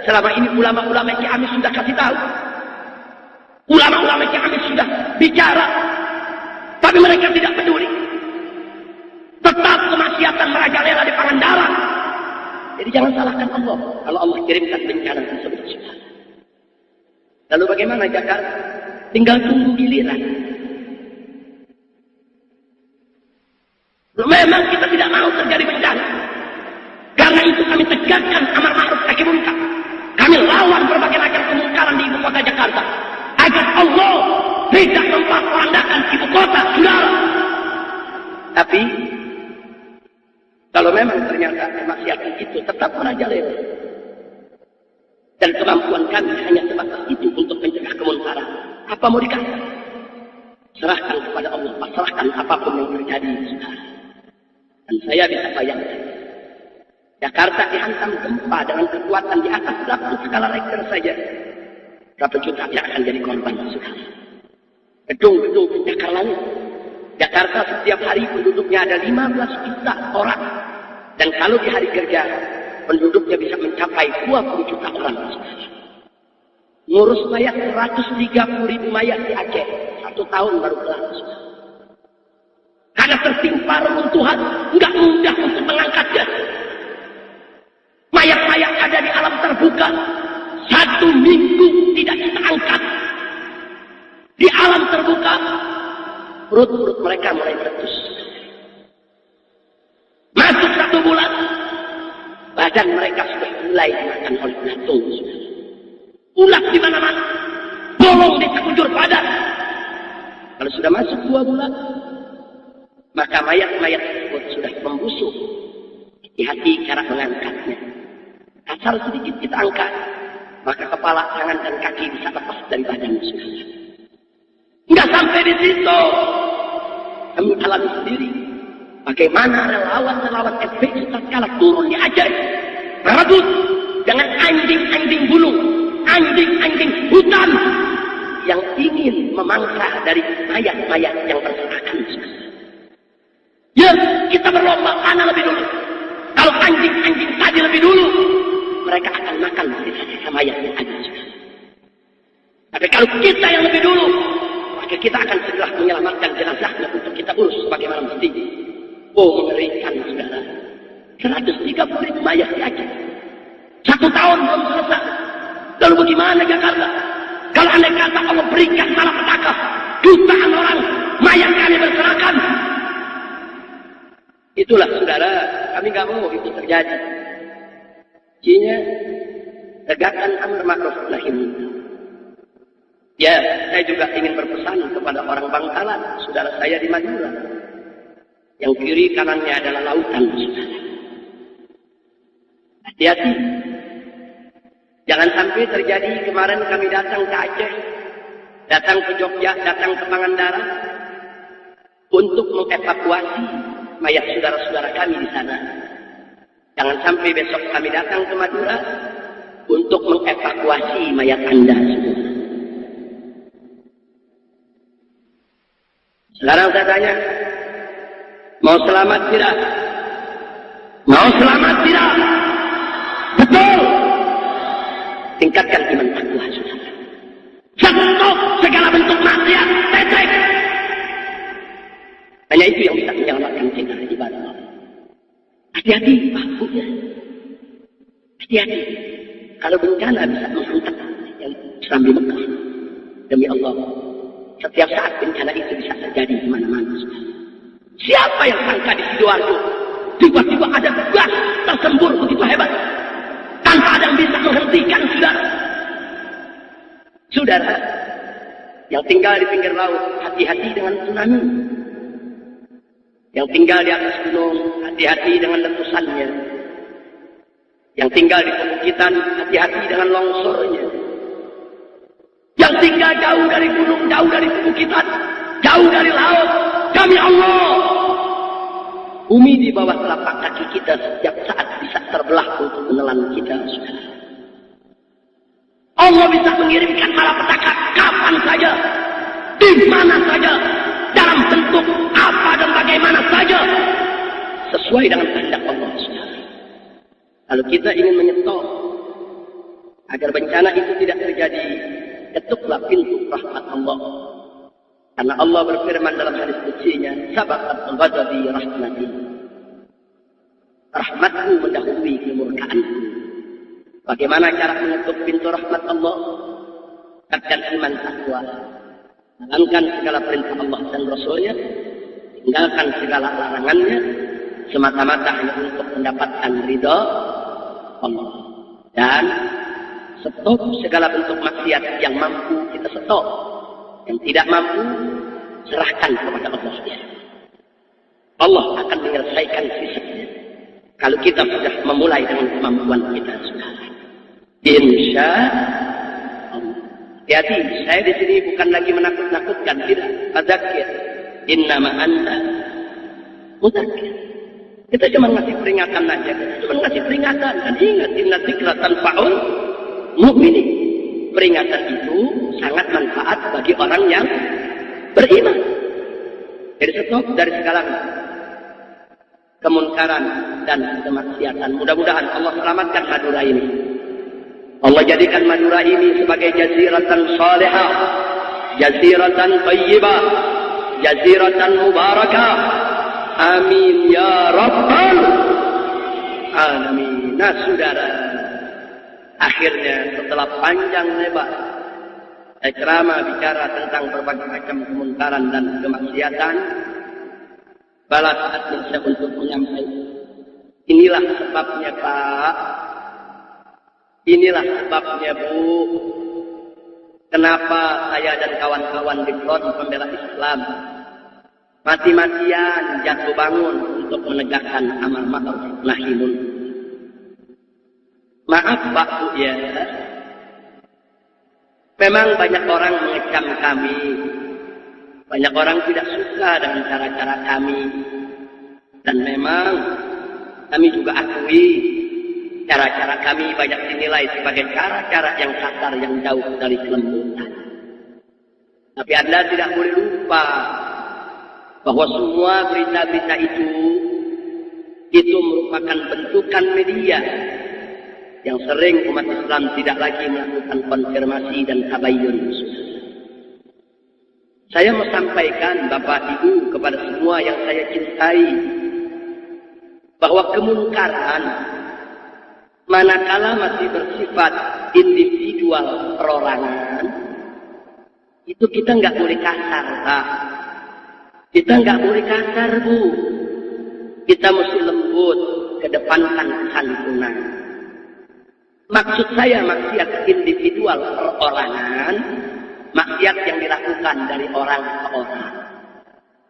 selama ini ulama-ulama Ciamis sudah kasih tahu. Ulama-ulama Ciamis sudah bicara. Tapi mereka tidak peduli. Tetap kemaksiatan merajalela di Pangandaran. Jadi jangan salahkan Allah kalau Allah kirimkan bencana tersebut. Lalu bagaimana Jakarta? Tinggal tunggu giliran. Memang kita tidak mau terjadi bencana. Karena itu kami tegakkan amar ma'ruf nahi munkar. Kami lawan berbagai macam kemungkaran di ibu kota Jakarta. Agar Allah tidak memporak-porandakan ibu kota, saudara. Tapi kalau memang ternyata kemaksiatan itu tetap merajalela dan kemampuan kami hanya sebatas itu untuk mencegah kemungkaran, apa mau dikata? Serahkan kepada Allah, pasrahkan apapun yang terjadi, saudara. Dan saya bisa bayangkan Jakarta dihantam gempa dengan kekuatan di atas 8 skala Richter saja. Berapa juta yang akan jadi korban, saudara? Gedung-gedung pencakar langit. Jakarta setiap hari penduduknya ada 15 juta orang. Dan kalau di hari kerja, penduduknya bisa mencapai 20 juta orang. Ngurus mayat 130.000 mayat di Aceh. 1 tahun baru kelar. Karena tertimpa reruntuhan, nggak mudah untuk mengangkatnya. Mayat-mayat ada di alam terbuka. 1 minggu tidak kita angkat. Di alam terbuka, perut-perut mereka mulai meletus. Masuk 1 bulan, badan mereka sudah mulai dimakan oleh belatung. Ulat di mana-mana, bolong di sekujur badan. Kalau sudah masuk 2 bulan, maka mayat-mayat tersebut sudah membusuk. Hati-hati cara mengangkatnya. Kasar sedikit kita angkat, maka kepala, tangan, dan kaki bisa lepas dari badan sudah. Enggak sampai di situ. Kami alami sendiri bagaimana relawan-relawan FPI tatkala turun di Aceh berebut dengan anjing-anjing gunung, anjing-anjing hutan yang ingin memangsa dari mayat-mayat yang berserakan. Ya, kita berlomba mana lebih dulu. Kalau anjing-anjing tadi lebih dulu, mereka akan makan sisa-sisa mayat yang ada. Tapi kalau kita yang lebih dulu, maka kita akan segera menyelamatkan jenazahnya untuk kita urus sebagaimana mestinya. Oh, mengerikan, saudara. 130.000 mayat di Aceh. 1 tahun belum selesai. Lalu bagaimana Jakarta? Kalau andai kata Allah berikan malapetaka, jutaan orang mayat kami berserakan. Itulah, saudara, kami nggak mau itu terjadi. Cinya tegakkan amar ma'ruf nahi munkar. Ya, saya juga ingin berpesan kepada orang Bangkalan, saudara saya di Madura, yang kiri kanannya adalah lautan, saudara. Hati-hati. Jangan sampai terjadi kemarin kami datang ke Aceh, datang ke Jogja, datang ke Pangandaran untuk mengevakuasi mayat saudara-saudara kami di sana. Jangan sampai besok kami datang ke Madura untuk mengevakuasi mayat Anda, saudara. Sekarang saya tanya, mau selamat tidak? Mau selamat tidak? Betul. Tingkatkan iman takwa, saudara. Stop segala bentuk maksiat, tetek. Hanya itu yang bisa menyelamatkan kita dari ibadah. Hati-hati, Pak. Hati-hati. Kalau bencana bisa menghantam yang Islam di Mekah. Demi Allah. Setiap saat bencana itu bisa terjadi di mana-mana. Siapa yang sangka di Sidoarjo? Tiba-tiba ada gas tersembur begitu hebat. Tanpa ada yang bisa menghentikan, saudara. Saudara, yang tinggal di pinggir laut, hati-hati dengan tsunami. Yang tinggal di atas gunung, hati-hati dengan letusannya. Yang tinggal di pebukitan, hati-hati dengan longsornya. Yang tinggal jauh dari gunung, jauh dari pebukitan, jauh dari laut, demi Allah, bumi di bawah telapak kaki kita setiap saat bisa terbelah untuk menelan kita, saudara. Allah bisa mengirimkan malapetaka kapan saja, di mana saja, dalam bentuk apa dan bagaimana saja, sesuai dengan kehendak Allah, saudara. Kalau kita ingin menyetop agar bencana itu tidak terjadi, ketuklah pintu rahmat Allah. Karena Allah berfirman dalam hadis qudsinya, sabaqat ghadabi rahmati. Rahmatku mendahului kemurkaanku. Bagaimana cara mengetuk pintu rahmat Allah? Tegakkan iman takwa. Jalankan segala perintah Allah dan Rasulnya. Tinggalkan segala larangannya. Semata-mata hanya untuk mendapatkan ridha Allah. Dan stop segala bentuk maksiat yang mampu kita stop. Yang tidak mampu, serahkan kepada Allah sendiri. Allah akan menyelesaikan sisanya. Kalau kita sudah memulai dengan kemampuan kita, saudara. Insya Allah. Hati-hati, saya di sini bukan lagi menakut-nakutkan, tidak. Fadzakir, innama anta mudzakir. Kita cuma ngasih peringatan aja. Kita cuma ngasih peringatan. Dan ingat, inna dzikra tanfa'ul mu'minin. Peringatan itu sangat manfaat bagi orang yang beriman. Jadi stop dari segala kemunkaran dan kemaksiatan. Mudah-mudahan Allah selamatkan Madura ini. Allah jadikan Madura ini sebagai jaziratan salihah, jaziratan thayyibah, jaziratan mubarakah. Amin ya rabbal alamin. Nah, saudara, akhirnya setelah panjang lebar ceramah bicara tentang berbagai macam kemungkaran dan kemaksiatan, bala saatnya saya untuk menyampaikan, inilah sebabnya Pak, inilah sebabnya Bu, kenapa saya dan kawan-kawan di Front Pembela Islam mati-matian jatuh bangun untuk menegakkan amar ma'ruf nahi munkar. Maaf Pak Bu ya, memang banyak orang mengecam kami, banyak orang tidak suka dengan cara-cara kami, dan memang kami juga akui cara-cara kami banyak dinilai sebagai cara-cara yang kasar, yang jauh dari kelembutan. Tapi Anda tidak boleh lupa bahwa semua berita-berita itu merupakan bentukan media yang sering umat Islam tidak lagi melakukan konfirmasi dan tabayyun. Saya mau sampaikan Bapak Ibu kepada semua yang saya cintai, bahwa kemungkaran manakala masih bersifat individual perorangan, itu kita nggak boleh kasar, Pak. Kita nggak boleh kasar, Bu. Kita mesti lembut, kedepankan kesantunan. Maksud saya maksiat individual perorangan, maksiat yang dilakukan dari orang ke orang.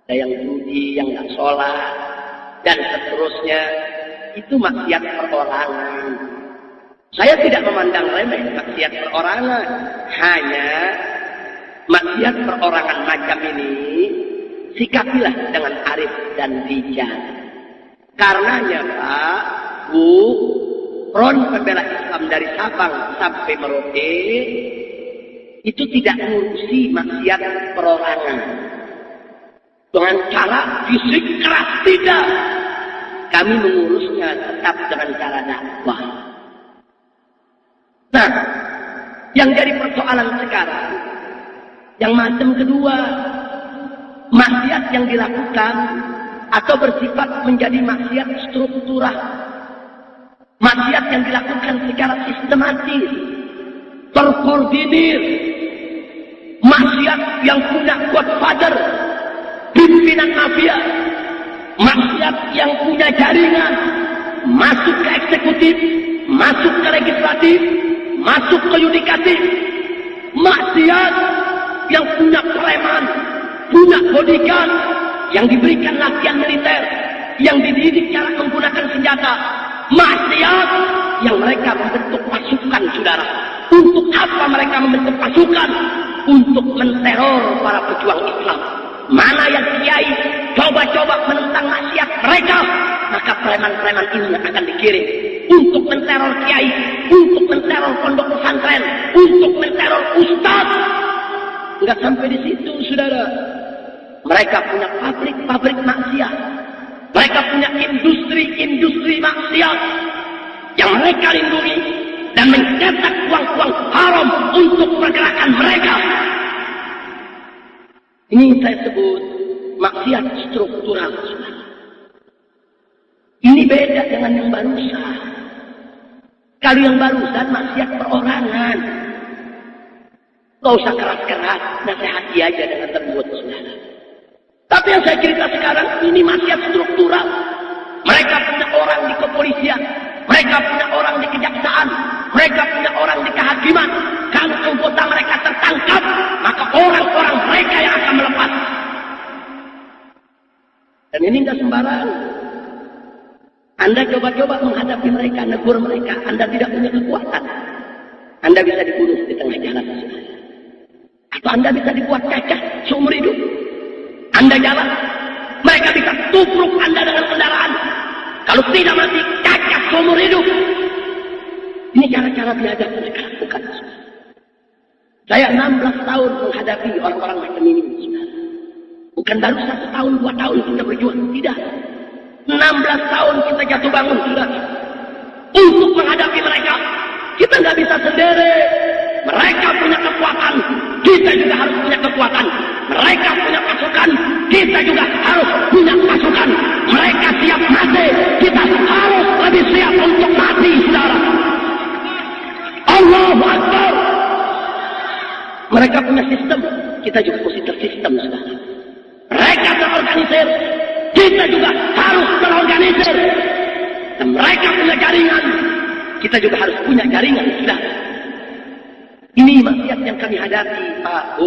Ada yang judi, yang nggak sholat, dan seterusnya. Itu maksiat perorangan. Saya tidak memandang remeh maksiat perorangan. Hanya maksiat perorangan macam ini, sikapilah dengan arif dan bijak. Karenanya Pak, Bu, Front Pembela Islam dari Sabang sampai Merauke itu tidak mengurusi maksiat perorangan dengan cara fisik keras, tidak. Kami mengurusnya tetap dengan cara dakwah. Nah, yang jadi persoalan sekarang, yang macam kedua, maksiat yang dilakukan atau bersifat menjadi maksiat struktural. maksiat yang dilakukan secara sistematis, terkoordinir, maksiat yang punya godfather, pimpinan mafia, maksiat yang punya jaringan, masuk ke eksekutif, masuk ke legislatif, masuk ke yudikatif, maksiat yang punya preman, punya bodyguard, yang diberikan latihan militer, yang dididik cara menggunakan senjata, maksiat yang mereka membentuk pasukan, saudara. Untuk apa mereka membentuk pasukan? Untuk menteror para pejuang Islam. Mana yang kiai coba-coba menentang maksiat mereka, maka preman-preman ini akan dikirim untuk menteror kiai, untuk menteror pondok pesantren, untuk menteror ustaz. Enggak sampai di situ, saudara. Mereka punya pabrik-pabrik maksiat. Mereka punya industri-industri maksiat yang mereka lindungi dan mencetak uang-uang haram untuk pergerakan mereka. Ini saya sebut maksiat struktural. Ini beda dengan yang barusan. Kalau yang barusan maksiat perorangan, gak usah keras-keras, nasihati aja dengan terbuat, saudara. Tapi yang saya cerita sekarang ini maksiat struktural. Mereka punya orang di kepolisian, mereka punya orang di kejaksaan, mereka punya orang di kehakiman. Kalau anggota mereka tertangkap, maka orang-orang mereka yang akan melepas. Dan ini tidak sembarang. Anda coba-coba menghadapi mereka, negur mereka, Anda tidak punya kekuatan. Anda bisa dibunuh di tengah jalan. Atau Anda bisa dibuat cacat seumur hidup. Anda jalan, mereka bisa tubruk Anda dengan kendaraan. Kalau tidak mati, cacat seumur hidup. Ini cara-cara biadab mereka lakukan. Saya 16 tahun menghadapi orang-orang macam ini. Bukan baru 1 tahun, 2 tahun kita berjuang. Tidak. 16 tahun kita jatuh bangun, sudah. Untuk menghadapi mereka, kita nggak bisa sendiri. Mereka punya kekuatan, kita juga harus punya kekuatan. Mereka punya pasukan, kita juga harus punya pasukan. Mereka siap mati, kita harus lebih siap untuk mati, saudara. Allahu Akbar. Mereka punya sistem, kita juga mesti tersistem, saudara. Mereka terorganisir, kita juga harus terorganisir. Dan mereka punya jaringan, kita juga harus punya jaringan, saudara. Ini maksiat yang kami hadapi, Pak.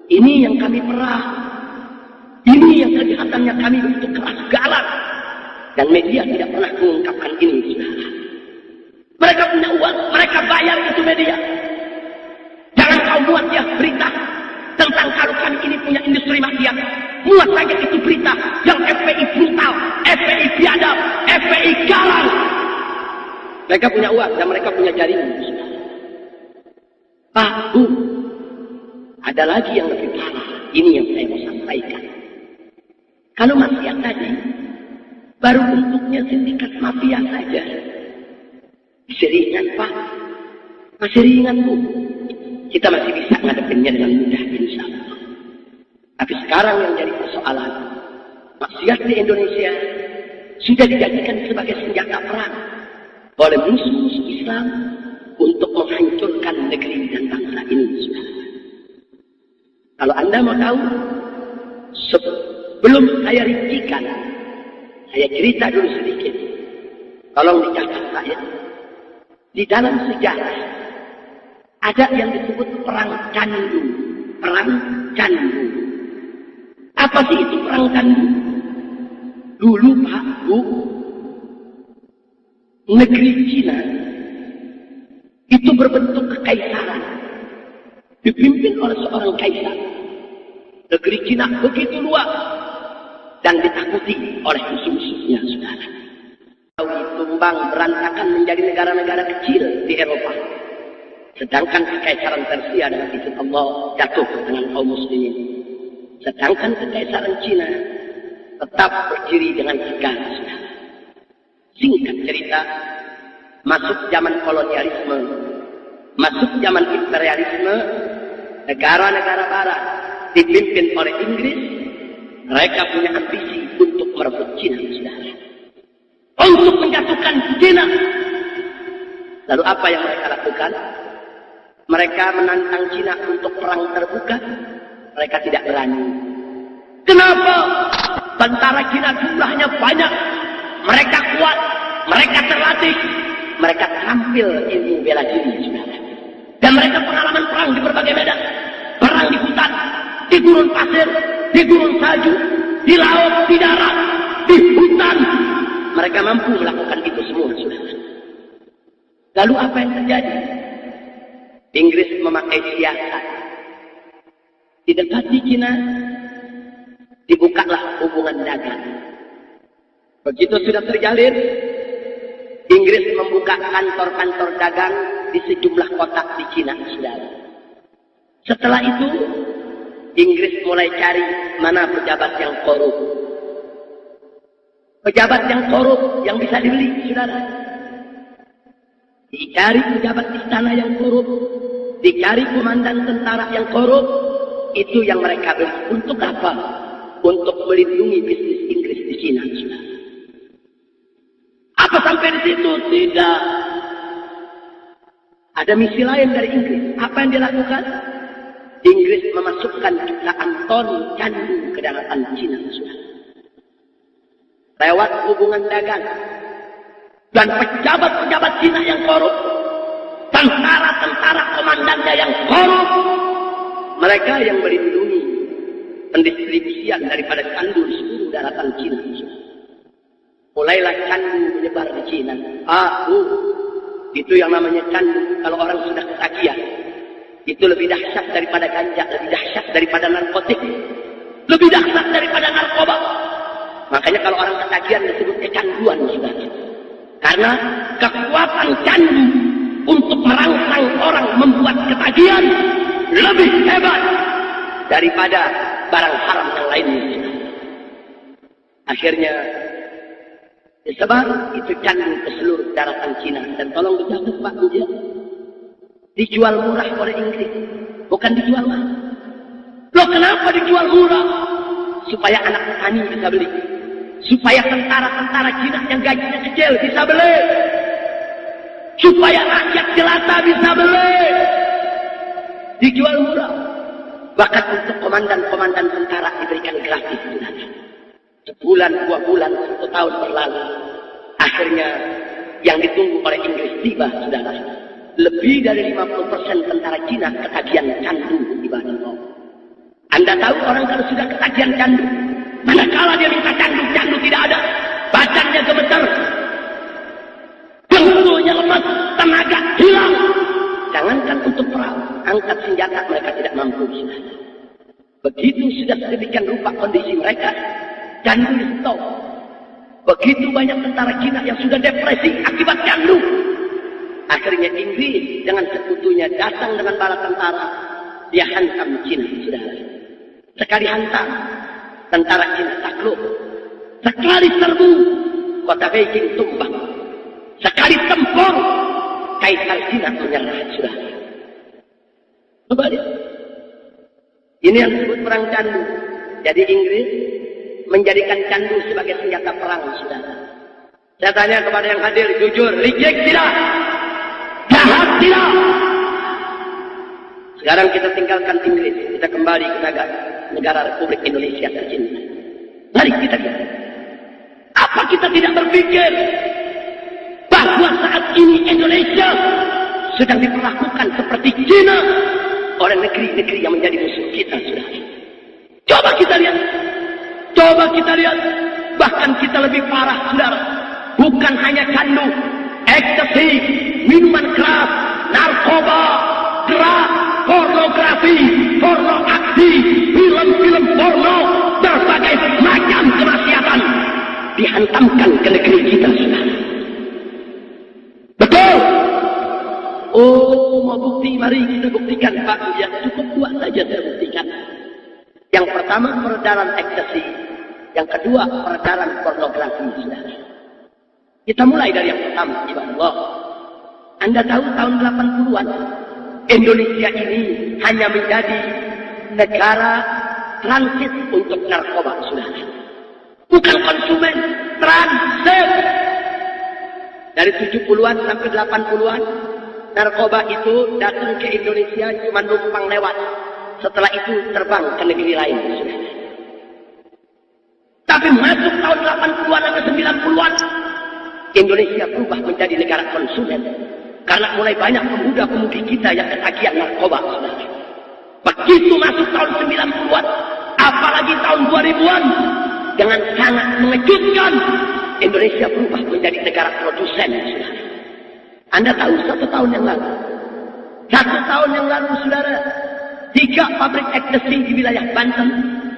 Ini yang kami perah. Ini yang kejahatannya kami begitu keras galak. Dan media tidak pernah mengungkapkan ini, saudara. Mereka punya uang, mereka bayar itu media. Jangan kau buat ya berita tentang kalau kami ini punya industri maksiat. Muat saja itu berita yang FPI brutal, FPI biadab, FPI galang. Mereka punya uang dan mereka punya jaringan, saudara. Pak, Bu, ada lagi yang lebih parah. Ini yang saya mau sampaikan. Kalau maksiat tadi, baru bentuknya sindikat mafia saja. Masih ringan, Pak. Masih ringan, Bu. Kita masih bisa ngadepinnya dengan mudah, insya Allah. Tapi sekarang yang jadi persoalan, maksiat di Indonesia sudah dijadikan sebagai senjata perang oleh musuh-musuh Islam untuk menghancurkan negeri dan bangsa ini, saudara. Kalau Anda mau tahu, sebelum saya rincikan, saya cerita dulu sedikit. Tolong dicatat saya. Di dalam sejarah ada yang disebut perang candu. Perang candu. Apa sih itu perang candu? Dulu, Pak, Bu, negeri Cina itu berbentuk kekaisaran, dipimpin oleh seorang kaisar. Negeri Cina begitu luas dan ditakuti oleh musuh-musuhnya, saudara. Tumbang berantakan menjadi negara-negara kecil di Eropa. Sedangkan kekaisaran Persia dengan izin Allah jatuh ke tangan kaum muslimin. Sedangkan kekaisaran Cina tetap berdiri dengan tegak, saudara. Singkat cerita, masuk zaman kolonialisme, masuk zaman imperialisme, negara-negara barat dipimpin oleh Inggris, mereka punya ambisi untuk merebut Cina, saudara. untuk menjatuhkan Cina. Lalu apa yang mereka lakukan? Mereka menantang Cina untuk perang terbuka. Mereka tidak berani. Kenapa? Tentara Cina jumlahnya banyak. Mereka kuat. Mereka terlatih. Mereka terampil ilmu bela diri. Dan mereka pengalaman perang di berbagai medan. Perang di hutan, di gurun pasir, di gurun salju, di laut, di darat, di hutan. Mereka mampu melakukan itu semua. Lalu apa yang terjadi? Inggris memakai siasat. Didekati Cina, dibukalah hubungan dagang. Begitu sudah terjalin, Inggris membuka kantor-kantor dagang di sejumlah kota di Cina, saudara. Setelah itu, Inggris mulai cari mana pejabat yang korup. Pejabat yang korup yang bisa dibeli, saudara. Dicari pejabat istana yang korup, dicari komandan tentara yang korup, itu yang mereka beli. Untuk apa? Untuk melindungi bisnis Inggris di Cina, saudara. Apa sampai di situ? Tidak. Ada misi lain dari Inggris. Apa yang dilakukan? Inggris memasukkan jutaan ton candu ke daratan Cina, saudara. Lewat hubungan dagang. Dan pejabat-pejabat Cina yang korup, tentara-tentara komandannya yang korup, mereka yang melindungi pendistribusian daripada candu di seluruh daratan Cina. Mulailah candu menyebar di Cina. Itu yang namanya candu. Kalau orang sudah ketagihan, itu lebih dahsyat daripada ganja, lebih dahsyat daripada narkotik, lebih dahsyat daripada narkoba. Makanya kalau orang ketagihan disebut kecanduan, saudara. Karena kekuatan candu untuk merangsang orang membuat ketagihan lebih hebat daripada barang haram yang lainnya. Akhirnya disebar itu candu ke seluruh daratan Cina. Dan tolong dicatat Pak Buja, dijual murah oleh Inggris, bukan dijual mahal. Loh, kenapa dijual murah? Supaya anak petani bisa beli. Supaya tentara-tentara Cina yang gajinya kecil bisa beli. Supaya rakyat jelata bisa beli. Dijual murah. Bahkan untuk komandan-komandan tentara diberikan gratis. Sebulan, 2 bulan, 1 tahun berlalu. Akhirnya yang ditunggu oleh Inggris tiba, saudara. Lebih dari 50% tentara Cina ketagihan candu di badan Allah. Anda tahu orang kalau sudah ketagihan candu, manakala dia minta candu, candu tidak ada. Badannya gemeter, dengkulnya lemas, tenaga hilang. Jangankan untuk perang, angkat senjata mereka tidak mampu. Begitu sudah sedemikian rupa kondisi mereka, candu di stop. Begitu banyak tentara Cina yang sudah depresi akibat candu. Akhirnya Inggris dengan sekutunya datang dengan bala tentara. Dia hantam Cina, saudara. Sekali hantam, tentara Cina takluk. Sekali serbu, kota Beijing tumbang. Sekali tempur, Kaisar Cina menyerah, saudara. Coba lihat. Ini yang disebut perang candu. Jadi Inggris menjadikan candu sebagai senjata perang, saudara. Saya tanya kepada yang hadir, jujur, licik tidak? Jahat tidak? Sekarang kita tinggalkan Inggris, kita kembali ke negara Republik Indonesia tercinta. Mari kita lihat. Apa kita tidak berpikir bahwa saat ini Indonesia sedang diperlakukan seperti Cina oleh negeri-negeri yang menjadi musuh kita, saudara? Coba kita lihat. Coba kita lihat. Bahkan kita lebih parah, saudara. Bukan hanya candu, ekstasi, minuman keras, narkoba, gerak, pornografi, porno aksi, film-film porno, berbagai macam kemaksiatan dihantamkan ke negeri kita, saudara. Betul? Oh, mau bukti? Mari kita buktikan, Pak. Ya, cukup kuat saja saya buktikan. Yang pertama, peredaran ekstasi. Yang kedua, peredaran pornografi, saudara. Kita mulai dari yang pertama, ya Allah. Anda tahu tahun 80-an, Indonesia ini hanya menjadi negara transit untuk narkoba, saudara. Bukan konsumen, transit. Dari 70-an sampai 80-an, narkoba itu datang ke Indonesia cuma numpang lewat. Setelah itu terbang ke negeri lain. Tapi masuk tahun 80-an sampai 90-an, Indonesia berubah menjadi negara konsumen. Karena mulai banyak pemuda-pemudi kita yang ketagihan narkoba. Begitu masuk tahun 90-an, apalagi tahun 2000-an, dengan sangat mengejutkan, Indonesia berubah menjadi negara produsen. Anda tahu satu tahun yang lalu, saudara, 3 pabrik ekstasi di wilayah Banten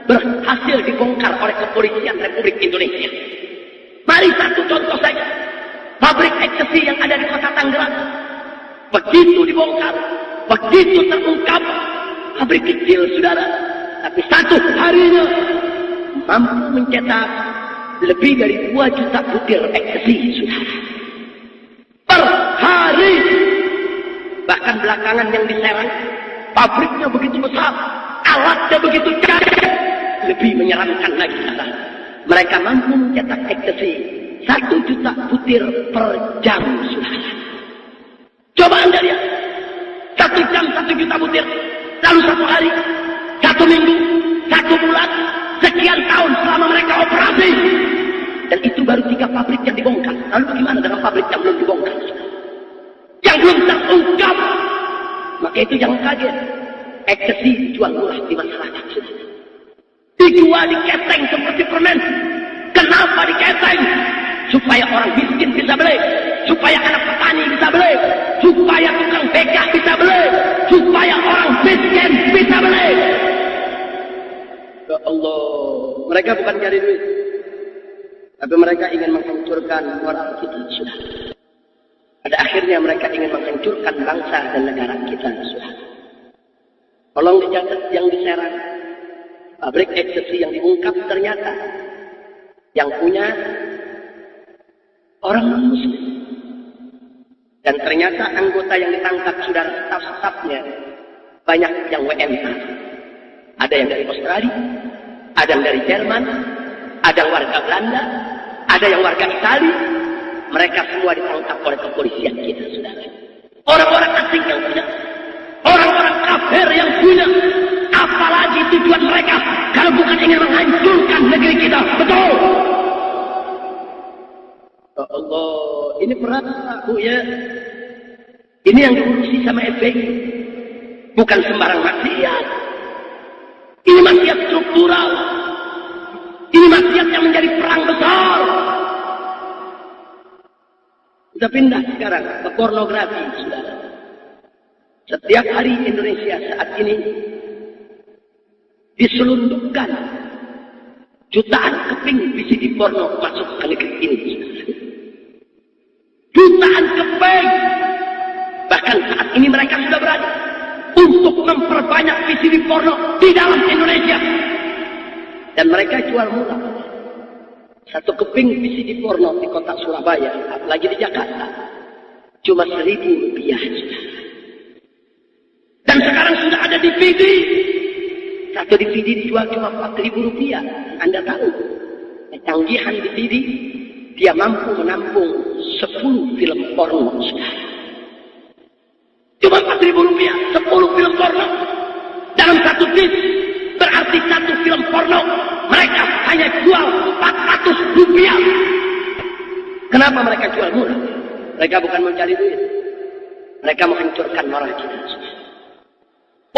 berhasil dibongkar oleh kepolisian Republik Indonesia. Mari satu contoh saja, pabrik ekstasi yang ada di kota Tangerang, begitu dibongkar, begitu terungkap, pabrik kecil, saudara, tapi satu harinya mampu mencetak lebih dari 2 juta butir ekstasi, saudara. Per hari. Bahkan belakangan yang di Serang, pabriknya begitu besar, alatnya begitu canggih, lebih menyeramkan lagi, saudara. Mereka mampu mencetak ekstasi 1 juta butir per jam, saudara. Coba Anda lihat, 1 jam 1 juta butir, lalu 1 hari, 1 minggu, 1 bulan, sekian tahun selama mereka operasi. Dan itu baru 3 pabrik yang dibongkar. Lalu bagaimana dengan pabrik yang belum dibongkar? Yang belum terungkap. Maka itu jangan kaget. Ekstasi dijual murah di masyarakat. Dijual di keteng seperti permen. Kenapa di keteng? Supaya orang miskin bisa beli. Supaya anak petani bisa beli. Supaya tukang becak bisa beli. Supaya orang miskin bisa beli. Ya Allah. Mereka bukan cari duit. Tapi mereka ingin menghancurkan moral kita, sudah. Pada akhirnya mereka ingin menghancurkan bangsa dan negara kita, sudah. Tolong dicatat yang di Serang, pabrik ekstasi yang diungkap ternyata yang punya orang Muslim. Dan ternyata anggota yang ditangkap, saudara, staf-stafnya banyak yang WNA. Ada yang dari Australia, ada yang dari Jerman, ada yang warga Belanda, ada yang warga Italia. Mereka semua ditangkap oleh kepolisian kita, saudara. Orang-orang asing yang punya, orang-orang kafir yang punya. Apalagi tujuan mereka kalau bukan ingin menghancurkan negeri kita, betul? Ya Allah, ini berat, Bu, ya. Ini yang diurusi sama FPI, bukan sembarang maksiat. Ini maksiat struktural. Ini maksiat yang menjadi perang besar. Kita pindah sekarang ke pornografi, saudara. Setiap hari Indonesia saat ini diselundupkan jutaan keping VCD porno masuk ke negeri ini, saudara. Jutaan keping. Bahkan saat ini mereka sudah berani untuk memperbanyak VCD porno di dalam Indonesia. Dan mereka jual murah. 1 keping VCD porno di kota Surabaya, apalagi di Jakarta, cuma Rp1.000. Dan sekarang sudah ada DVD. 1 DVD dijual cuma Rp4.000. Anda tahu, kecanggihan DVD, dia mampu menampung 10 film porno. Cuma Rp4.000, 10 film porno. Dalam 1 disc, berarti 1 film porno mereka hanya jual Rp400. Kenapa mereka jual murah? Mereka bukan mencari duit. Mereka menghancurkan moral kita.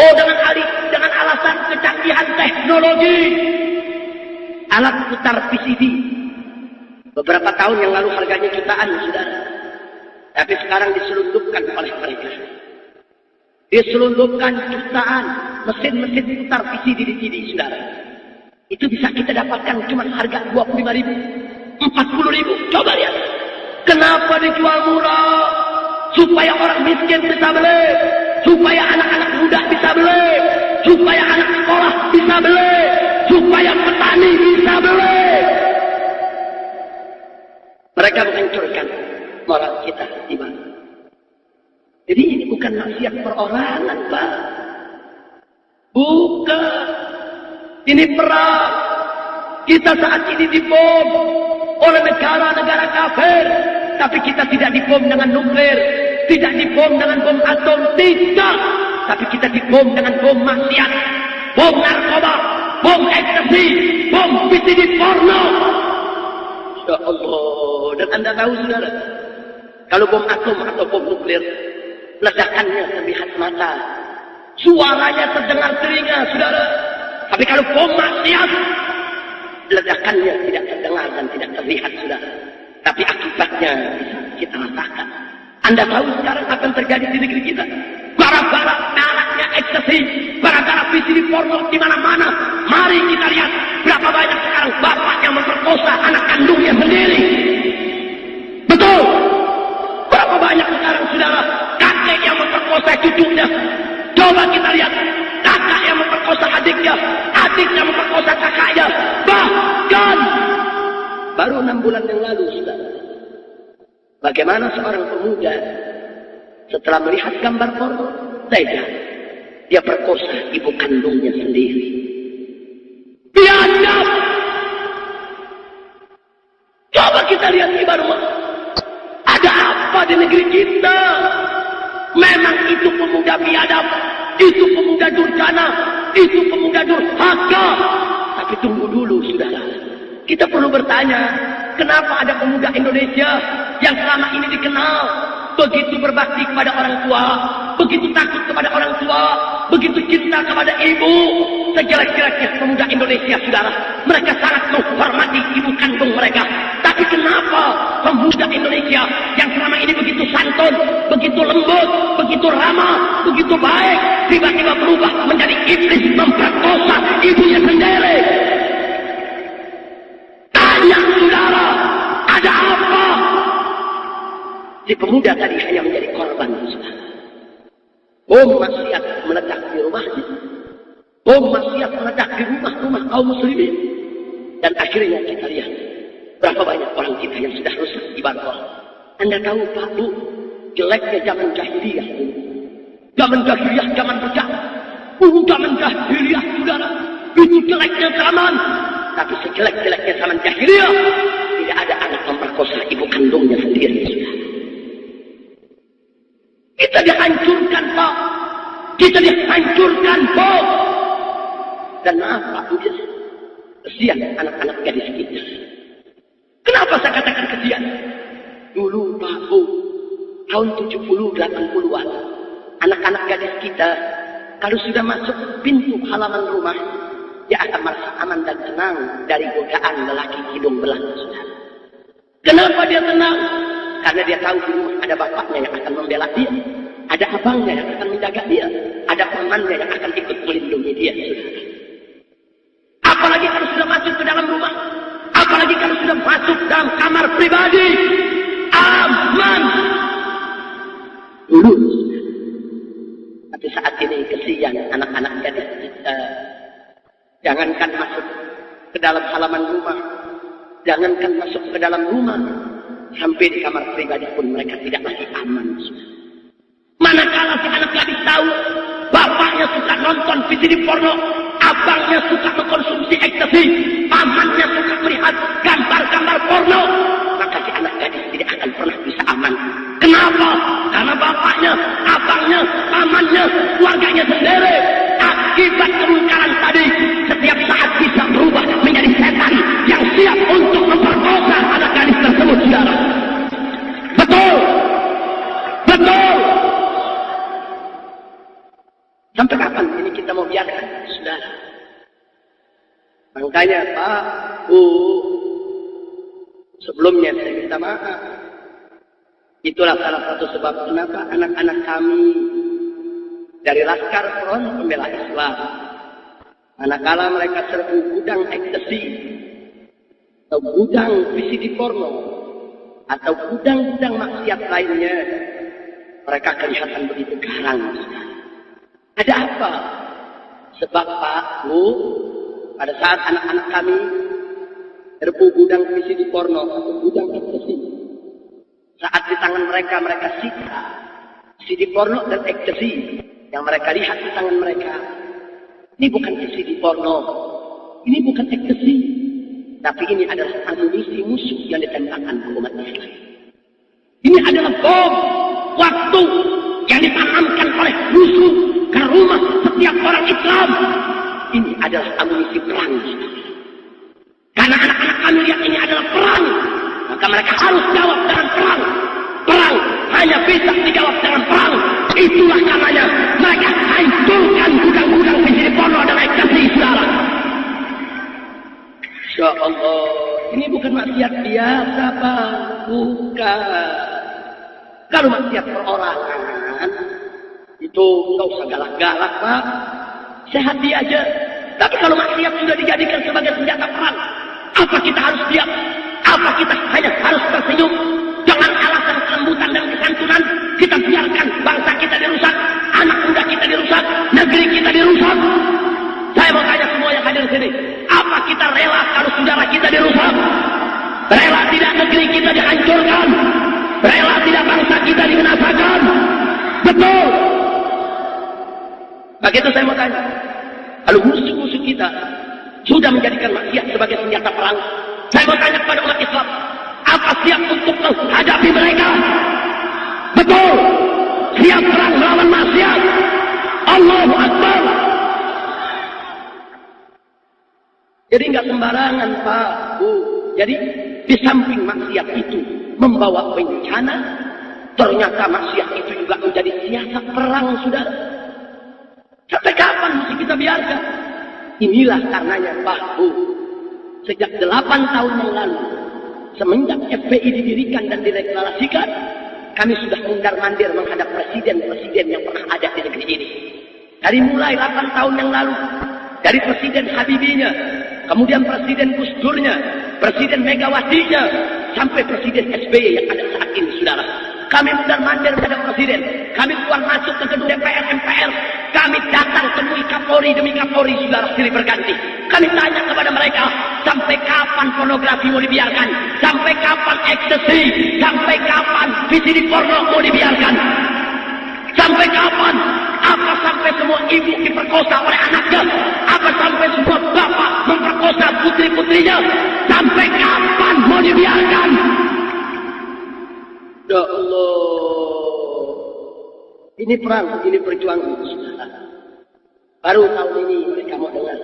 Oh, dengan alasan kecanggihan teknologi. Alat putar VCD. Beberapa tahun yang lalu harganya jutaan, saudara. Tapi sekarang diselundupkan oleh mereka. Diselundupkan jutaan mesin-mesin putar VCD di sini, saudara. Itu bisa kita dapatkan cuma harga Rp25.000, Rp40.000. Coba lihat. Kenapa dijual murah? Supaya orang miskin bisa beli, supaya anak-anak muda bisa beli, supaya anak sekolah bisa beli, supaya petani bisa beli. Mereka menghancurkan moral kita di mana? Jadi ini bukan maksiat perorangan, Pak. Bukan. Ini perang. Kita saat ini dibom oleh negara-negara kafir. Tapi kita tidak dibom dengan nuklir, tidak dibom dengan bom atom, tidak. Tapi kita dibom dengan bom maksiat, bom narkoba, bom ekstasi, bom VCD porno. Ya Allah. Dan Anda tahu saudara, kalau bom atom atau bom nuklir, ledakannya terlihat mata, suaranya terdengar telinga saudara. Tapi kalau bom maksiat, ledakannya tidak terdengar dan tidak terlihat saudara. Tapi akibatnya bisa kita rasakan. Anda tahu sekarang apa yang terjadi di negeri kita? Gara-gara maraknya ekstasi, gara-gara VCD porno di mana-mana. Mari kita lihat berapa banyak sekarang bapak yang memperkosa anak kandungnya sendiri. Betul. Berapa banyak sekarang saudara kakek yang memperkosa cucunya. Coba kita lihat kakak yang memperkosa adiknya, adik yang memperkosa kakaknya. Bahkan baru 6 bulan yang lalu saudara, bagaimana seorang pemuda setelah melihat gambar porno tega, dia perkosa ibu kandungnya sendiri. Biadab. Coba kita lihat di rumah, ada apa di negeri kita? Memang itu pemuda biadab, itu pemuda durjana, itu pemuda durhaka. Tapi tunggu dulu saudara, kita perlu bertanya, kenapa ada pemuda Indonesia yang selama ini dikenal begitu berbakti kepada orang tua, begitu takut kepada orang tua, begitu cinta kepada ibu. Sejelek-jeleknya pemuda Indonesia saudara, mereka sangat menghormati ibu kandung mereka. Tapi kenapa pemuda Indonesia yang selama ini begitu santun, begitu lembut, begitu ramah, begitu baik, tiba-tiba berubah menjadi iblis memperkosa ibunya sendiri? Tanya saudara, ada apa? Si pemuda tadi hanya menjadi korban saudara. Bom maksiat meledak di rumahnya, bom maksiat meledak di rumah-rumah kaum muslimin. Dan akhirnya kita lihat berapa banyak orang kita yang sudah rusak ibadah. Anda tahu Pak Bu, jeleknya zaman jahiliyah. Zaman jahiliyah, zaman bejat. Zaman jahiliyah saudara, itu jeleknya zaman. Tapi sejelek-jeleknya zaman jahiliyah, tidak ada anak memperkosa ibu kandungnya sendiri saudara. Kita dihancurkan Pak, kita dihancurkan Pak. Dan maaf Pak Bu, kesian anak-anak gadis kita. Kenapa saya katakan kesian? Dulu Pak Bu, tahun 70, 80-an, anak-anak gadis kita kalau sudah masuk pintu halaman rumah, dia akan merasa aman dan tenang dari godaan lelaki hidung belang saudara. Kenapa dia tenang? Karena dia tahu di rumah ada bapaknya yang akan membela dia, ada abangnya yang akan menjaga dia, ada pamannya yang akan ikut melindungi dia saudara. Apalagi kalau sudah masuk ke dalam rumah, apalagi kalau sudah masuk dalam kamar pribadi, aman dulu. Tapi saat ini kesian anak-anak gadis kita. Jangankan masuk ke dalam halaman rumah, jangankan masuk ke dalam rumah, sampai di kamar pribadi pun mereka tidak lagi aman. Manakala si anak gadis tahu bapaknya suka nonton VCD porno, abangnya suka mengkonsumsi ekstasi, pamannya suka melihat gambar-gambar porno, maka si anak gadis tidak akan pernah bisa aman. Kenapa? Karena bapaknya, abangnya, pamannya, keluarganya sendiri akibat kemungkaran tadi setiap saat bisa berubah menjadi setan yang siap untuk memperkosa anak gadis tersebut saudara. Betul, betul. Sampai kapan ini kita mau biarkan saudara? Makanya Pak Bu, sebelumnya saya minta maaf. Itulah salah satu sebab kenapa anak-anak kami dari Laskar Front Pembela Islam, manakala mereka serbu gudang ekstasi atau gudang VCD porno atau gudang-gudang maksiat lainnya, mereka kelihatan begitu garang. Ada apa? Sebab Pak Bu, pada saat anak-anak kami serbu gudang VCD porno atau gudang ekstasi, saat di tangan mereka, mereka sita VCD porno dan ekstasi yang mereka lihat di tangan mereka. Ini bukan VCD porno, ini bukan ekstasi, tapi ini adalah amunisi musuh yang ditembakkan ke umat Islam. Ini adalah bom waktu yang ditanamkan oleh musuh ke rumah setiap orang Islam. Ini adalah amunisi perang. Karena anak-anak kami lihat ini adalah perang, maka mereka harus jawab dengan perang. Perang hanya bisa dijawab dengan perang. Itulah karenanya mereka hancurkan gudang-gudang penjudi porno dan ekstasi, saudara. Insya Allah, ini bukan maksiat biasa, Pak. Bukan. Kalau maksiat perorangan, itu nggak usah galak-galak, Pak. Sehati aja. Tapi kalau maksiat sudah dijadikan sebagai senjata perang, apa kita harus diam? Apa kita hanya harus tersenyum? Dengan alasan kelembutan dan kesantunan, kita biarkan bangsa kita dirusak, anak muda kita dirusak, negeri kita dirusak. Saya mau tanya semua yang hadir di sini, apa kita rela kalau saudara kita dirusak? Rela tidak negeri kita dihancurkan? Rela tidak bangsa kita dibinasakan? Betul. Begitu saya mau tanya, kalau musuh-musuh kita sudah menjadikan maksiat sebagai senjata perang, saya mau tanya kepada umat Islam, apa siap untuk menghadapi mereka? Betul. Siap perang melawan maksiat. Allahu Akbar. Jadi nggak sembarangan, Pak. Jadi di samping maksiat itu membawa bencana, ternyata maksiat itu juga menjadi siasat perang, saudara. Sampai kapan mesti kita biarkan? Inilah karenanya, Pak. Sejak 8 tahun yang lalu, semenjak FPI didirikan dan direklamasikan, kami sudah mundar-mandir menghadap presiden-presiden yang pernah ada di negeri ini. Dari mulai 8 tahun yang lalu, dari Presiden Habibie-nya, kemudian Presiden Gus Durnya, Presiden Megawati-nya, sampai Presiden SBY yang ada saat ini, saudara. Kami mundar-mandir menghadap presiden, kami keluar masuk ke gedung DPR, MPR, kami datang temui Kapolri demi Kapolri, saudara, silih berganti. Kami tanya kepada mereka, sampai kapan pornografi mau dibiarkan? Sampai kapan ekstasi? Sampai kapan VCD porno mau dibiarkan? Sampai kapan? Apa sampai semua ibu diperkosa oleh anaknya? Apa sampai semua bapak memperkosa putri-putrinya? Sampai kapan mau dibiarkan? Ya Allah. Ini perang, ini perjuangan. Baru tahun ini mereka mau dengar.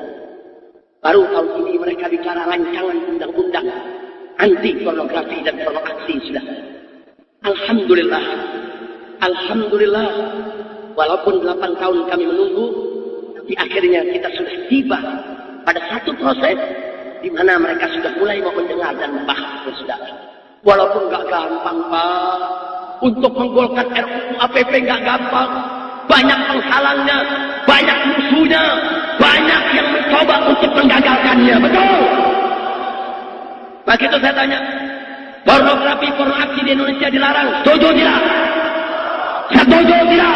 Baru tahun ini mereka bicara rancangan undang-undang anti pornografi dan pornografi, sudah. Alhamdulillah. Alhamdulillah. Walaupun 8 tahun kami menunggu, tapi akhirnya kita sudah tiba pada satu proses di mana mereka sudah mulai mau mendengar dan membahas, saudara. Walaupun nggak gampang, Pak. Untuk menggolkan RUU APP nggak gampang. Banyak penghalangnya, banyak musuhnya, banyak yang mencoba untuk menggagalkannya. Betul. Begitu saya tanya, pornografi, pornografi di Indonesia dilarang, setuju tidak? Setuju tidak?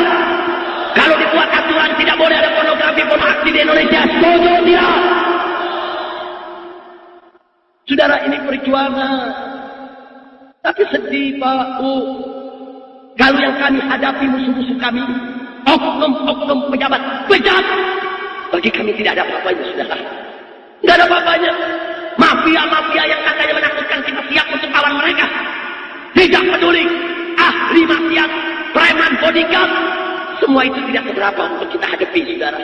Kalau dibuat aturan tidak boleh ada pornografi, pornografi di Indonesia, setuju tidak? Saudara, ini perjuangan. Tapi sedih, Pak. Kalau yang kami hadapi musuh-musuh kami, oknum-oknum pejabat bejat, bagi kami tidak ada apa-apanya, saudara. Tidak ada apa-apanya. Mafia-mafia yang katanya menakutkan kita siap untuk lawan mereka. Tidak peduli. Ahli maksiat, preman, bodyguard, semua itu tidak seberapa untuk kita hadapi, saudara.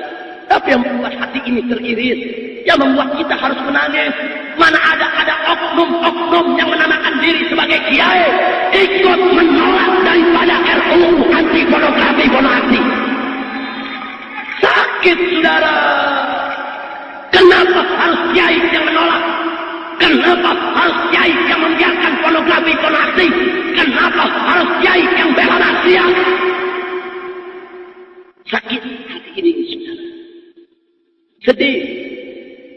Tapi yang membuat hati ini teriris, yang membuat kita harus menangis, mana ada oknum-oknum yang menamakan diri sebagai kiai, ikut menolak daripada RUU anti pornografi, pornografi. Sakit, saudara. Kenapa harus kiai yang menolak? Kenapa harus kiai yang membiarkan pornografi, pornografi? Kenapa harus kiai yang bela maksiat? Sakit hati ini, saudara. Sedih,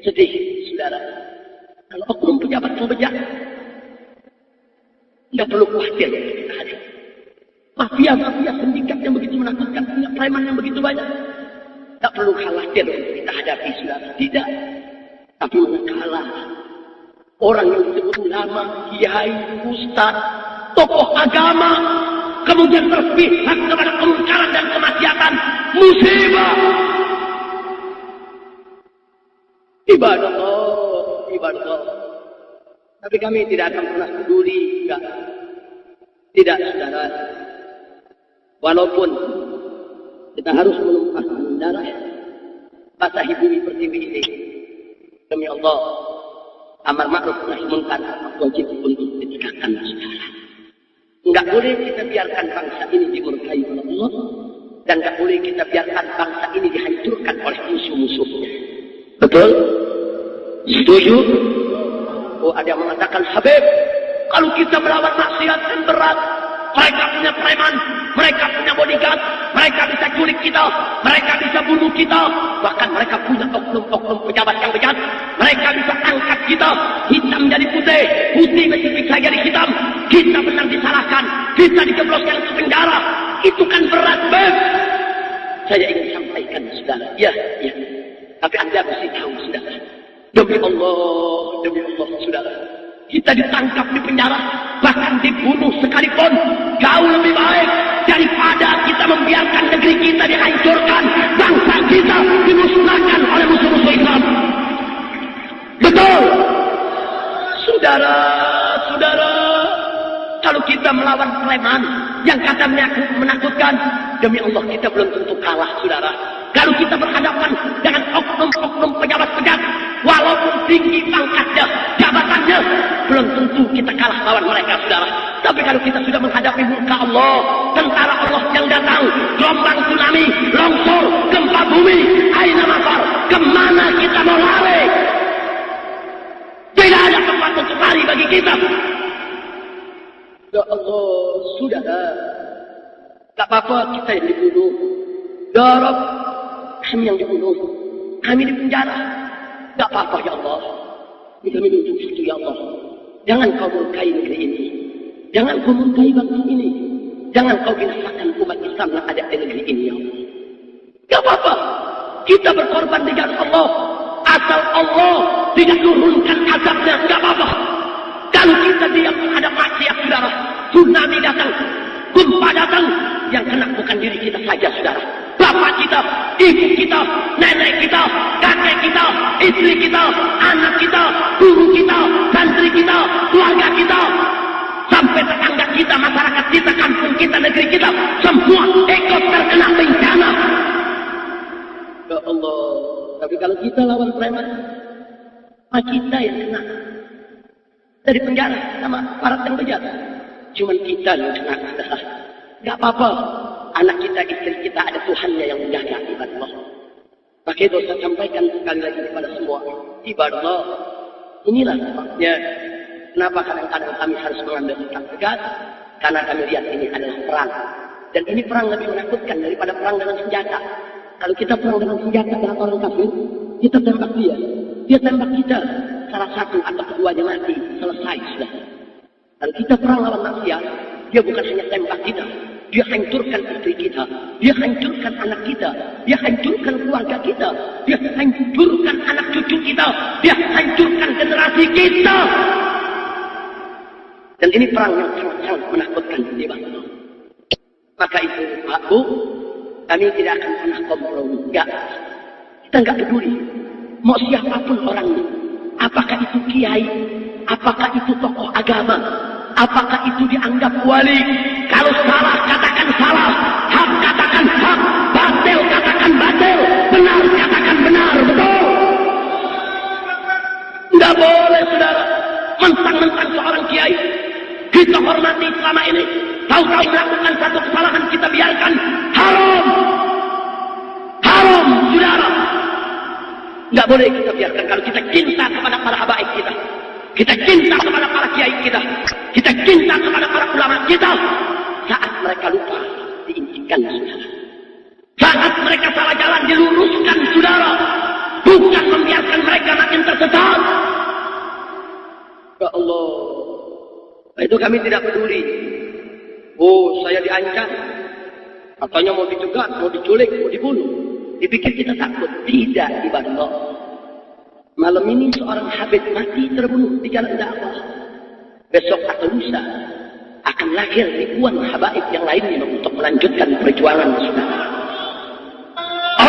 sedih, saudara. Kalau oknum pejabat yang bejat, tidak perlu khawatir kita hadir. Mafia-mafia sindikat yang begitu menakutkan, punya preman yang begitu banyak, tidak perlu khawatir untuk kita hadapi, saudara. Tidak. Tapi manakala orang yang disebut ulama, kiai, ustaz, tokoh agama, kemudian berpihak kepada kemungkaran dan kemaksiatan, musibah. Ibadah Allah, ibadah Allah. Tapi kami tidak akan pernah peduli, enggak. Tidak, saudara. Walaupun kita harus menumpahkan darah, basahi bumi pertiwi ini, demi Allah, amar ma'ruf nahi munkar wajib untuk ditegakkan, saudara. Enggak boleh kita biarkan bangsa ini dimurkai oleh Allah, dan enggak boleh kita biarkan bangsa ini dihancurkan oleh musuh-musuhnya. Betul? Setuju? Oh, ada yang mengatakan, Habib, kalau kita melawan maksiat kan berat. Mereka punya preman, mereka punya bodyguard, mereka bisa culik kita, mereka bisa bunuh kita, bahkan mereka punya oknum-oknum pejabat yang bejat. Mereka bisa angkat kita, hitam jadi putih, putih bisa jadi hitam. Kita benar disalahkan, kita dijebloskan ke penjara. Itu kan berat, Beb. Saya ingin sampaikan, saudara. Ya. Tapi Anda mesti tahu, saudara. Demi Allah, saudara. Kita ditangkap di penjara, bahkan dibunuh sekalipun, jauh lebih baik daripada kita membiarkan negeri kita dihancurkan, bangsa kita dimusnahkan oleh musuh-musuh Islam. Betul? Saudara, kalau kita melawan preman yang kata menakutkan, demi Allah kita belum tentu kalah, saudara. Kalau kita berhadapan dengan oknum-oknum pejabat-pejabat, walaupun tinggi pangkatnya, jabatannya, belum tentu kita kalah lawan mereka, saudara. Tapi kalau kita sudah menghadapi muka Allah, tentara Allah yang datang, gelombang tsunami, longsor, gempa bumi, aina mafar, kemana kita mau lari? Tidak ada tempat untuk lari bagi kita. Ya Allah, saudara, tak apa-apa kita yang dibunuh. Ya Rabb, kami yang dibunuh, kami di penjara. Tak apa-apa, ya Allah. Kami menuntut itu, ya Allah. Jangan kau murkai negeri ini. Jangan kau murkai bangsa ini. Jangan kau binasakan umat Islam yang ada di negeri ini, ya Allah. Tak apa-apa. Kita berkorban di jalan Allah. Asal Allah tidak turunkan azabnya, tak apa-apa. Kalau kita diam ada maksiat, saudara, tsunami datang, gempa datang, yang kena bukan diri kita saja, saudara. Bapak kita, ibu kita, nenek kita, kakek kita, istri kita, anak kita, guru kita, santri kita, keluarga kita, sampai tetangga kita, masyarakat kita, kampung kita, negeri kita, semua ikut terkena bencana. Ya Allah, tapi kalau kita lawan preman, kita yang kena dari penjara sama para yang bejat. Cuman kita yang kena, saudara. Gak apa-apa. Anak kita, istri kita, ada Tuhannya yang menjaga, ibadallah. Maka itu saya sampaikan sekali lagi kepada semua, ibadallah. Inilah sebabnya kenapa kadang-kadang kami harus mengambil sikap tegas, karena kami lihat ini adalah perang. Dan ini perang lebih menakutkan daripada perang dengan senjata. Kalau kita perang dengan senjata dengan orang kafir, kita tembak dia, dia tembak kita, salah satu atau keduanya mati, selesai sudah. Kalau kita perang lawan maksiat, dia bukan hanya tembak kita, dia hancurkan istri kita, dia hancurkan anak kita, dia hancurkan keluarga kita, dia hancurkan anak cucu kita, dia hancurkan generasi kita. Dan ini perang yang sangat-sangat menakutkan di bangsa. Maka itu, Pak Bu, kami tidak akan pernah kompromi. Enggak. Kita enggak peduli. Mau siapapun orangnya. Apakah itu kiai, apakah itu tokoh agama, apakah itu dianggap wali. Kalau salah, katakan salah. Hak, katakan hak. Batil, katakan batil. Benar, katakan benar. Betul. Tidak boleh, saudara. Mentang-mentang seorang kiai, kita hormati selama ini. Tahu-tahu melakukan satu kesalahan, kita biarkan. Haram. Haram, saudara. Tidak boleh kita biarkan. Kalau kita cinta kepada para habaib kita, kita cinta kepada para kiai kita, kita cinta kepada para ulama kita, saat mereka lupa, diinginkan, saudara. Saat mereka salah jalan, diluruskan, saudara. Bukan membiarkan mereka makin tersesat. Ya Allah. Itu kami tidak peduli. Oh, saya diancam. Katanya mau dicegat, mau diculik, mau dibunuh. Dipikir kita takut. Tidak, ibadallah. Malam ini seorang habib mati terbunuh di jalan dakwah. Besok atau lusa akan lahir ribuan habaib yang lainnya untuk melanjutkan perjuangan, saudara.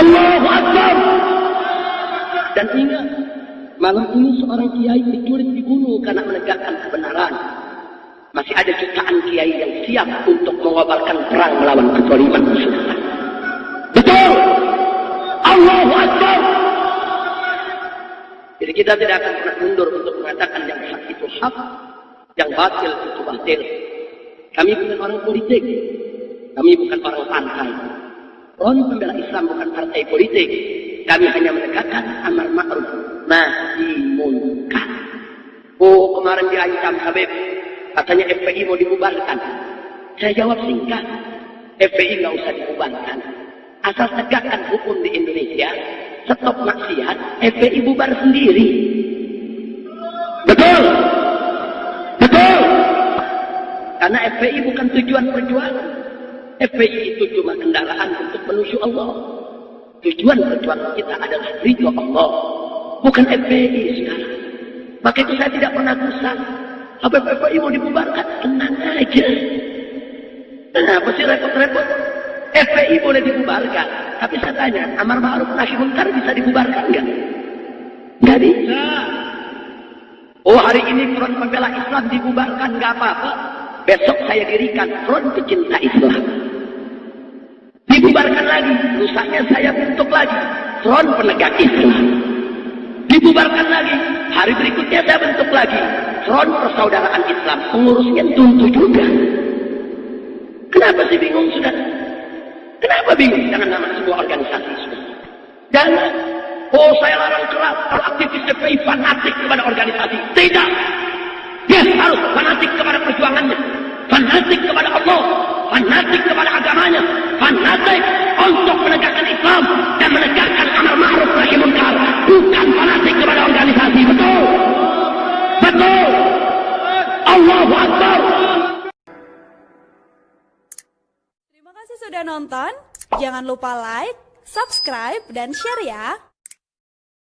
Allahu Akbar. Dan ingat, malam ini seorang kiai diculik, dibunuh karena menegakkan kebenaran. Masih ada jutaan kiai yang siap untuk mengobarkan perang melawan kezaliman musuh. Betul. Allahu Akbar. Jadi kita tidak akan pernah mundur untuk mengatakan yang hak itu hak, yang batil itu batil. Kami bukan orang politik. Kami bukan orang partai. Front Pembela Islam bukan partai politik. Kami hanya menegakkan amar ma'ruf nahi munkar. Oh, kemarin diancam Habib. Katanya FPI mau dibubarkan. Saya jawab singkat. FPI nggak usah dibubarkan. Asal tegakkan hukum di Indonesia. Stop maksiat. FPI bubar sendiri. Betul. Betul. Karena FPI bukan tujuan perjuangan. FPI itu cuma kendaraan untuk menuju Allah. Tujuan perjuangan kita adalah ridho Allah. Bukan FPI sekarang. Maka itu saya tidak pernah gusar. Apa FPI mau dibubarkan? Tenang aja. Kenapa sih repot-repot? FPI boleh dibubarkan. Tapi saya tanya, amar ma'ruf nahi munkar bisa dibubarkan nggak? Nggak bisa. Oh, hari ini Front Pembela Islam dibubarkan nggak apa-apa. Besok saya dirikan Front Pecinta Islam. Dibubarkan lagi. Lusanya saya bentuk lagi Front Penegak Islam. Dibubarkan lagi. Hari berikutnya saya bentuk lagi Front Persaudaraan Islam. Pengurusnya tentu juga. Kenapa sih bingung, sudah? Kenapa bingung? Jangan nama sebuah organisasi, sudah. Jangan. Oh, saya larang keras kalau aktivis FPI fanatik kepada organisasi. Tidak. Dia harus fanatik kepada perjuangannya. Fanatik kepada Allah. Fanatik kepada agamanya. Fanatik untuk menegakkan Islam dan menegakkan amar ma'ruf nahi munkar. Bukan fanatik kepada organisasi. Betul. Betul. Allahu Akbar. Terima kasih sudah nonton. Jangan lupa like, subscribe, dan share ya.